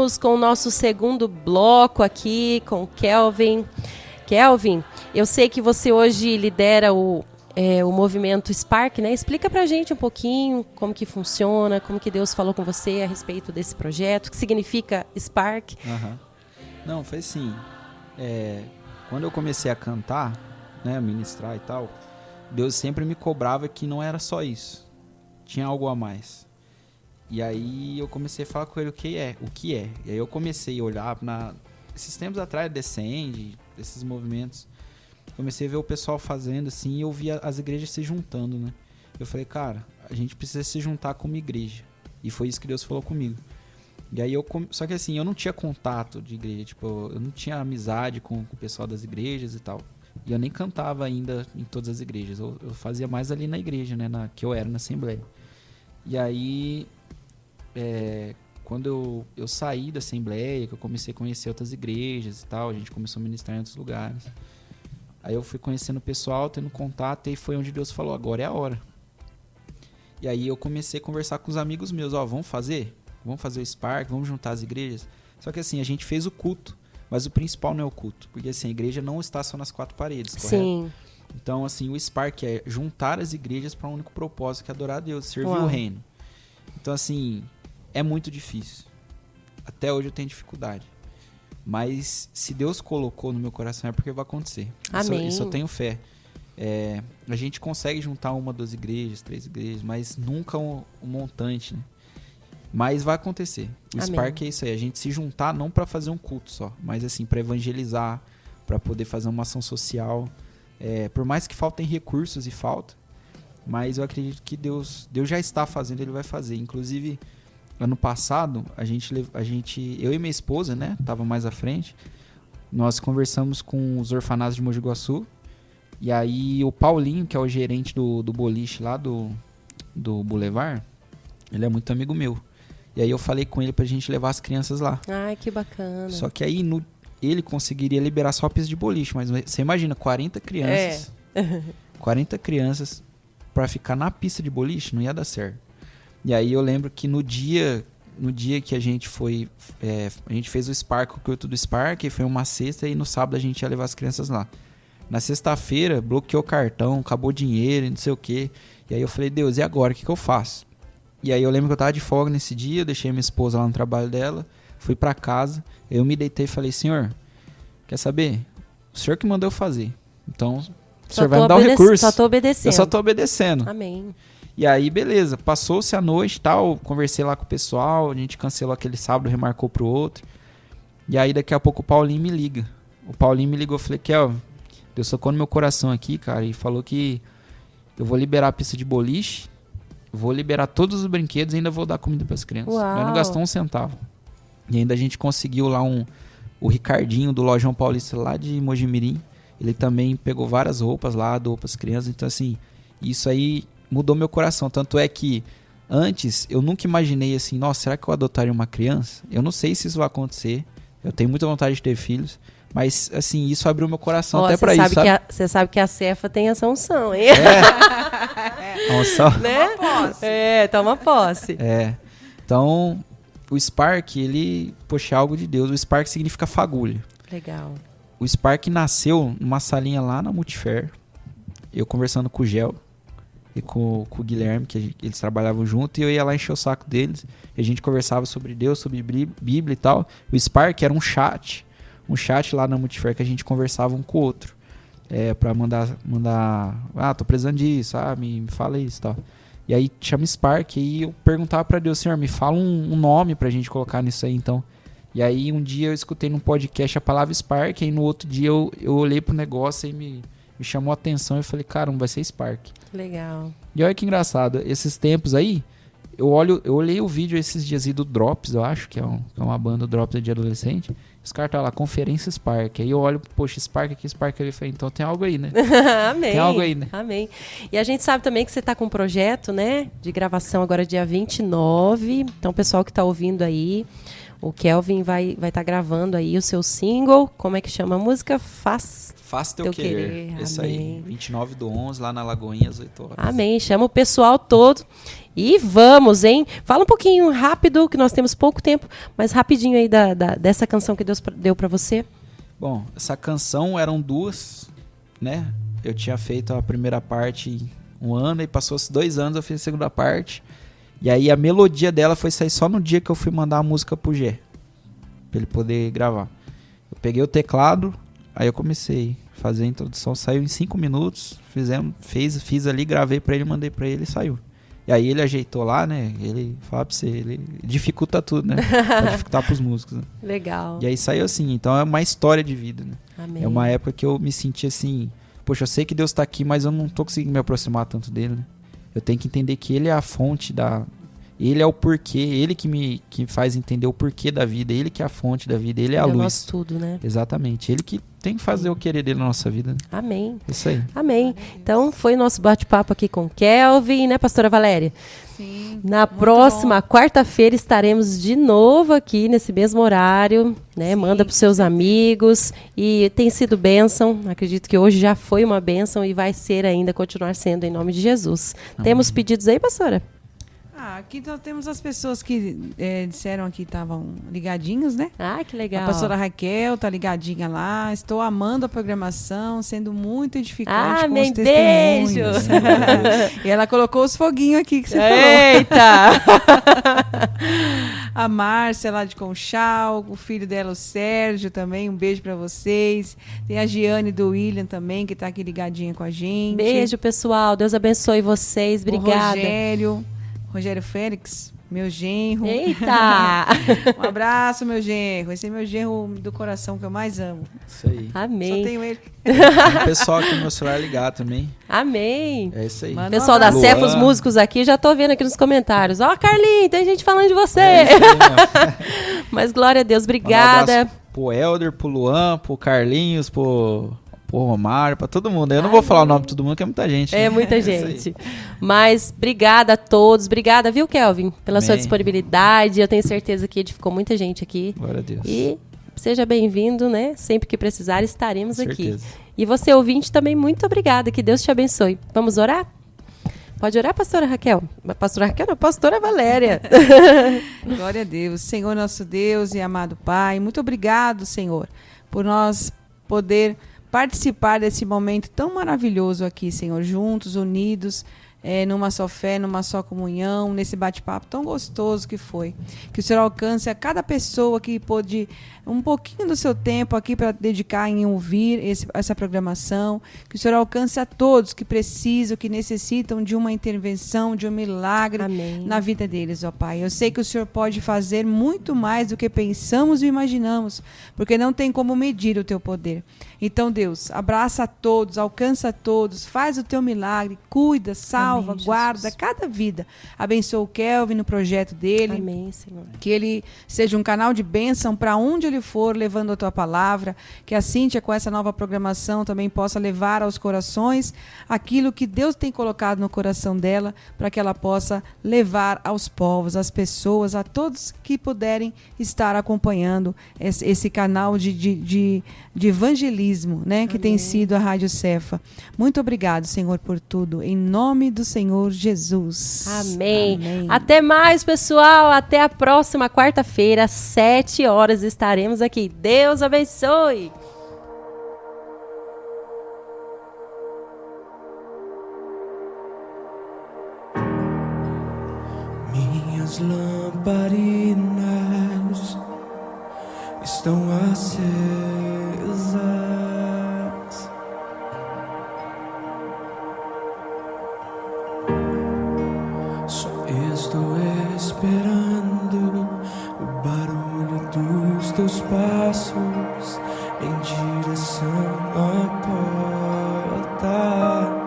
Vamos com o nosso segundo bloco aqui com o Kelvin. Kelvin, eu sei que você hoje lidera o movimento Spark, né? Explica pra gente um pouquinho como que funciona, como que Deus falou com você a respeito desse projeto, o que significa Spark. Aham. Não, foi assim, quando eu comecei a cantar, né, ministrar e tal, Deus sempre me cobrava que não era só isso, tinha algo a mais. E aí eu comecei a falar com ele o que é. E aí eu comecei a olhar esses tempos atrás, Descende, esses movimentos, comecei a ver o pessoal fazendo assim, e eu via as igrejas se juntando, né? Eu falei, cara, a gente precisa se juntar como igreja. E foi isso que Deus falou comigo. E aí só que assim, eu não tinha contato de igreja, tipo, eu não tinha amizade com o pessoal das igrejas e tal. E eu nem cantava ainda em todas as igrejas, eu fazia mais ali na igreja, né, que eu era na Assembleia. E aí, quando eu saí da Assembleia, que eu comecei a conhecer outras igrejas e tal, a gente começou a ministrar em outros lugares. Aí eu fui conhecendo o pessoal, tendo contato, e foi onde Deus falou, agora é a hora. E aí eu comecei a conversar com os amigos meus, vamos fazer o Spark, vamos juntar as igrejas. Só que assim, a gente fez o culto, mas o principal não é o culto, porque assim, a igreja não está só nas quatro paredes, correto? Sim. Então assim, o Spark é juntar as igrejas para um único propósito, que é adorar a Deus, servir Uau. o reino. Então assim, é muito difícil. Até hoje eu tenho dificuldade. Mas se Deus colocou no meu coração é porque vai acontecer. Amém. Isso eu tenho fé. A gente consegue juntar 1, 2 igrejas, 3 igrejas, mas nunca um montante, né? Mas vai acontecer. O Amém. Spark é isso aí, a gente se juntar não para fazer um culto só, mas assim, para evangelizar, para poder fazer uma ação social. Por mais que faltem recursos e falta, mas eu acredito que Deus já está fazendo, Ele vai fazer. Inclusive, ano passado, eu e minha esposa, né, tava mais à frente, nós conversamos com os orfanatos de Mogi Guaçu, e aí o Paulinho, que é o gerente do boliche lá do Boulevard, ele é muito amigo meu. E aí eu falei com ele pra gente levar as crianças lá. Ai, que bacana. Só que aí ele conseguiria liberar só a pista de boliche, mas você imagina, 40 crianças. 40 crianças pra ficar na pista de boliche, não ia dar certo. E aí eu lembro que no dia que a gente foi, a gente fez o Spark, o culto do Spark, e foi uma sexta, e no sábado a gente ia levar as crianças lá. Na sexta-feira, bloqueou o cartão, acabou o dinheiro, não sei o quê. E aí eu falei, Deus, e agora? O que eu faço? E aí eu lembro que eu tava de folga nesse dia, eu deixei minha esposa lá no trabalho dela, fui pra casa, eu me deitei e falei, Senhor, quer saber? O Senhor que mandou eu fazer. Então, o Senhor vai me dar o recurso. Só tô obedecendo. Eu só tô obedecendo. Amém. E aí, beleza, passou-se a noite e tal, conversei lá com o pessoal, a gente cancelou aquele sábado, remarcou pro outro. E aí, daqui a pouco, o Paulinho me liga. O Paulinho me ligou, eu falei, Kelvin, Deus tocou no meu coração aqui, cara, e falou que eu vou liberar a pista de boliche, vou liberar todos os brinquedos e ainda vou dar comida pras crianças. Uau. Nós não gastou um centavo. E ainda a gente conseguiu lá o Ricardinho, do Lojão Paulista, lá de Mojimirim, ele também pegou várias roupas lá, doou pras crianças, então assim, isso aí mudou meu coração. Tanto é que antes eu nunca imaginei assim, nossa, será que eu adotaria uma criança? Eu não sei se isso vai acontecer. Eu tenho muita vontade de ter filhos. Mas assim, isso abriu meu coração até pra isso, sabe? Você sabe que a Cefa tem essa unção, hein? Unção. Né? Toma posse. Toma posse. Então, o Spark, ele, poxa, é algo de Deus. O Spark significa fagulha. Legal. O Spark nasceu numa salinha lá na Multifer. Eu conversando com o Gel e com o Guilherme, que eles trabalhavam junto, e eu ia lá encher o saco deles. E a gente conversava sobre Deus, sobre Bíblia e tal. O Spark era um chat lá na Multifer que a gente conversava um com o outro. Pra mandar, tô precisando disso, me fala isso e tal. E aí chama Spark, e eu perguntava pra Deus, Senhor, me fala um nome pra gente colocar nisso aí, então. E aí um dia eu escutei num podcast a palavra Spark, e aí no outro dia eu olhei pro negócio e me chamou a atenção, e eu falei, caramba, vai ser Spark. Legal. E olha que engraçado, esses tempos aí, eu olhei o vídeo esses dias aí do Drops, eu acho, que é uma banda Drops de adolescente. Os caras tá lá, Conferência Spark. Aí eu olho, poxa, Spark aqui, Spark ali. Falei, então tem algo aí, né? Amém. Tem algo aí, né? Amém. E a gente sabe também que você tá com um projeto, né? De gravação agora dia 29. Então, pessoal que tá ouvindo aí, O Kelvin vai estar gravando aí o seu single. Como é que chama a música? Faz Teu Querer. Esse aí, Amém. 29/11, lá na Lagoinha, às 8 horas. Amém. Chama o pessoal todo. E vamos, hein? Fala um pouquinho rápido, que nós temos pouco tempo, mas rapidinho aí dessa canção que Deus deu pra você. Bom, essa canção eram 2, né? Eu tinha feito a primeira parte em 1 ano e passou-se 2 anos, eu fiz a segunda parte. E aí a melodia dela foi sair só no dia que eu fui mandar a música pro Gé, pra ele poder gravar. Eu peguei o teclado, aí eu comecei a fazer a introdução, saiu em 5 minutos, fiz ali, gravei pra ele, mandei pra ele e saiu. E aí ele ajeitou lá, né? Ele fala pra você, ele dificulta tudo, né? Pra dificultar pros músicos, né? Legal. E aí saiu assim, então é uma história de vida, né? Amém. É uma época que eu me senti assim, poxa, eu sei que Deus tá aqui, mas eu não tô conseguindo me aproximar tanto dele, né? Eu tenho que entender que ele é a fonte ele é o porquê, ele que faz entender o porquê da vida, ele que é a fonte da vida, ele é a É o luz. nosso tudo, né? Exatamente, ele que tem que fazer o querer dele na nossa vida, né? Amém. Isso aí. Amém. Então, foi o nosso bate-papo aqui com o Kelvin, né, pastora Valéria? Sim. Na muito próxima bom. quarta-feira estaremos de novo aqui nesse mesmo horário, né? Sim, Manda para os seus amigos e tem sido bênção. Acredito que hoje já foi uma bênção e vai ser ainda, continuar sendo em nome de Jesus. Temos pedidos aí, pastora? Aqui nós temos as pessoas que disseram que estavam ligadinhos, né? Ah, que legal. A pastora Raquel tá ligadinha lá. Estou amando a programação, sendo muito edificante com Amém. os testemunhos. Beijo. E ela colocou os foguinhos aqui que você falou. Eita! A Márcia lá de Conchal, o filho dela, o Sérgio também, um beijo pra vocês. Tem a Giane do William também, que tá aqui ligadinha com a gente. Beijo, pessoal. Deus abençoe vocês. Obrigada. O Rogério Félix, meu genro. Eita! Um abraço, meu genro. Esse é meu genro do coração que eu mais amo. Isso aí. Amém. Só tenho ele. O pessoal aqui no meu celular ligado também. Amém. É isso aí. Manda Pessoal da Luan. Cefa, os músicos aqui, já tô vendo aqui nos comentários. Ó, Carlinhos, tem gente falando de você. É isso aí, meu. Mas glória a Deus, Mandar um obrigada. abraço pro Helder, pro Luan, pro Carlinhos, pro Romário, pra todo mundo. Eu não vou falar o nome de todo mundo, que é muita gente. É né? muita isso aí. gente. Mas obrigada a todos. Obrigada, viu, Kelvin, pela sua Amém. disponibilidade. Eu tenho certeza que edificou muita gente aqui. Glória a Deus. E seja bem-vindo, né? Sempre que precisar, estaremos Com aqui. certeza. E você, ouvinte, também muito obrigada. Que Deus te abençoe. Vamos orar? Pode orar, pastora Raquel? Pastora Raquel não, pastora Valéria. Glória a Deus. Senhor nosso Deus e amado Pai, muito obrigado, Senhor, por nós poder participar desse momento tão maravilhoso aqui, Senhor, juntos, unidos, numa só fé, numa só comunhão, nesse bate-papo tão gostoso que foi. Que o Senhor alcance a cada pessoa que pôde um pouquinho do seu tempo aqui para dedicar em ouvir essa programação. Que o Senhor alcance a todos que precisam, que necessitam de uma intervenção, de um milagre Amém. na vida deles, ó Pai. Eu sei que o Senhor pode fazer muito mais do que pensamos e imaginamos, porque não tem como medir o teu poder. Então, Deus, abraça a todos, alcança a todos, faz o teu milagre, cuida, salva, Amém, guarda Jesus. cada vida. Abençoa o Kelvin no projeto dele. Amém, Senhor. Que ele seja um canal de bênção para onde ele for, levando a tua palavra. Que a Cíntia, com essa nova programação, também possa levar aos corações aquilo que Deus tem colocado no coração dela, para que ela possa levar aos povos, às pessoas, a todos que puderem estar acompanhando esse canal de evangelismo, né, que tem sido a Rádio Cefa. Muito obrigado, Senhor, por tudo. Em nome do Senhor Jesus. Amém. Amém. Até mais, pessoal. Até a próxima quarta-feira, às 7 horas, estaremos aqui. Deus abençoe. Minhas lamparinas estão acesas. Só estou esperando o barulho dos teus passos em direção à porta.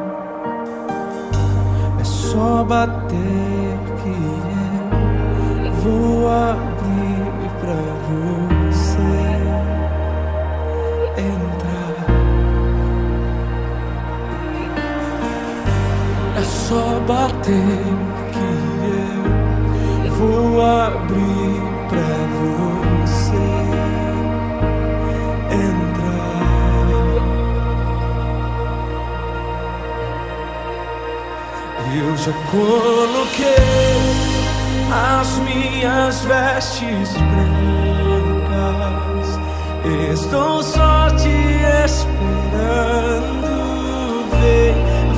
É só bater que eu vou abrir pra você entrar. É só bater que eu vou abrir pra você já coloquei as minhas vestes brancas, estou só te esperando. Vem,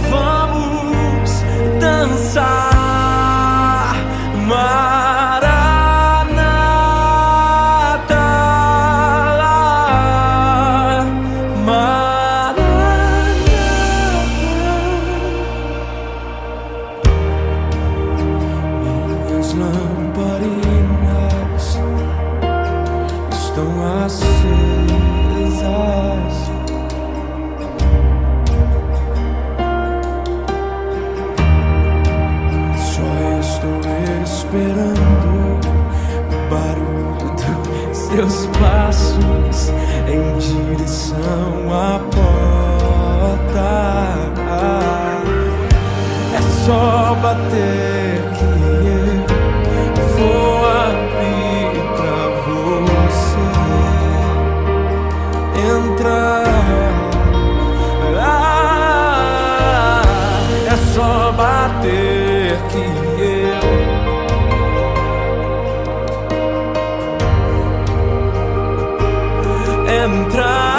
vamos dançar, Maranata, Maranata. Minhas lamparinas estão acesas, só estou esperando o barulho dos seus passos em direção à porta. É só bater que eu vou abrir pra você entrar. É só bater que eu entrar.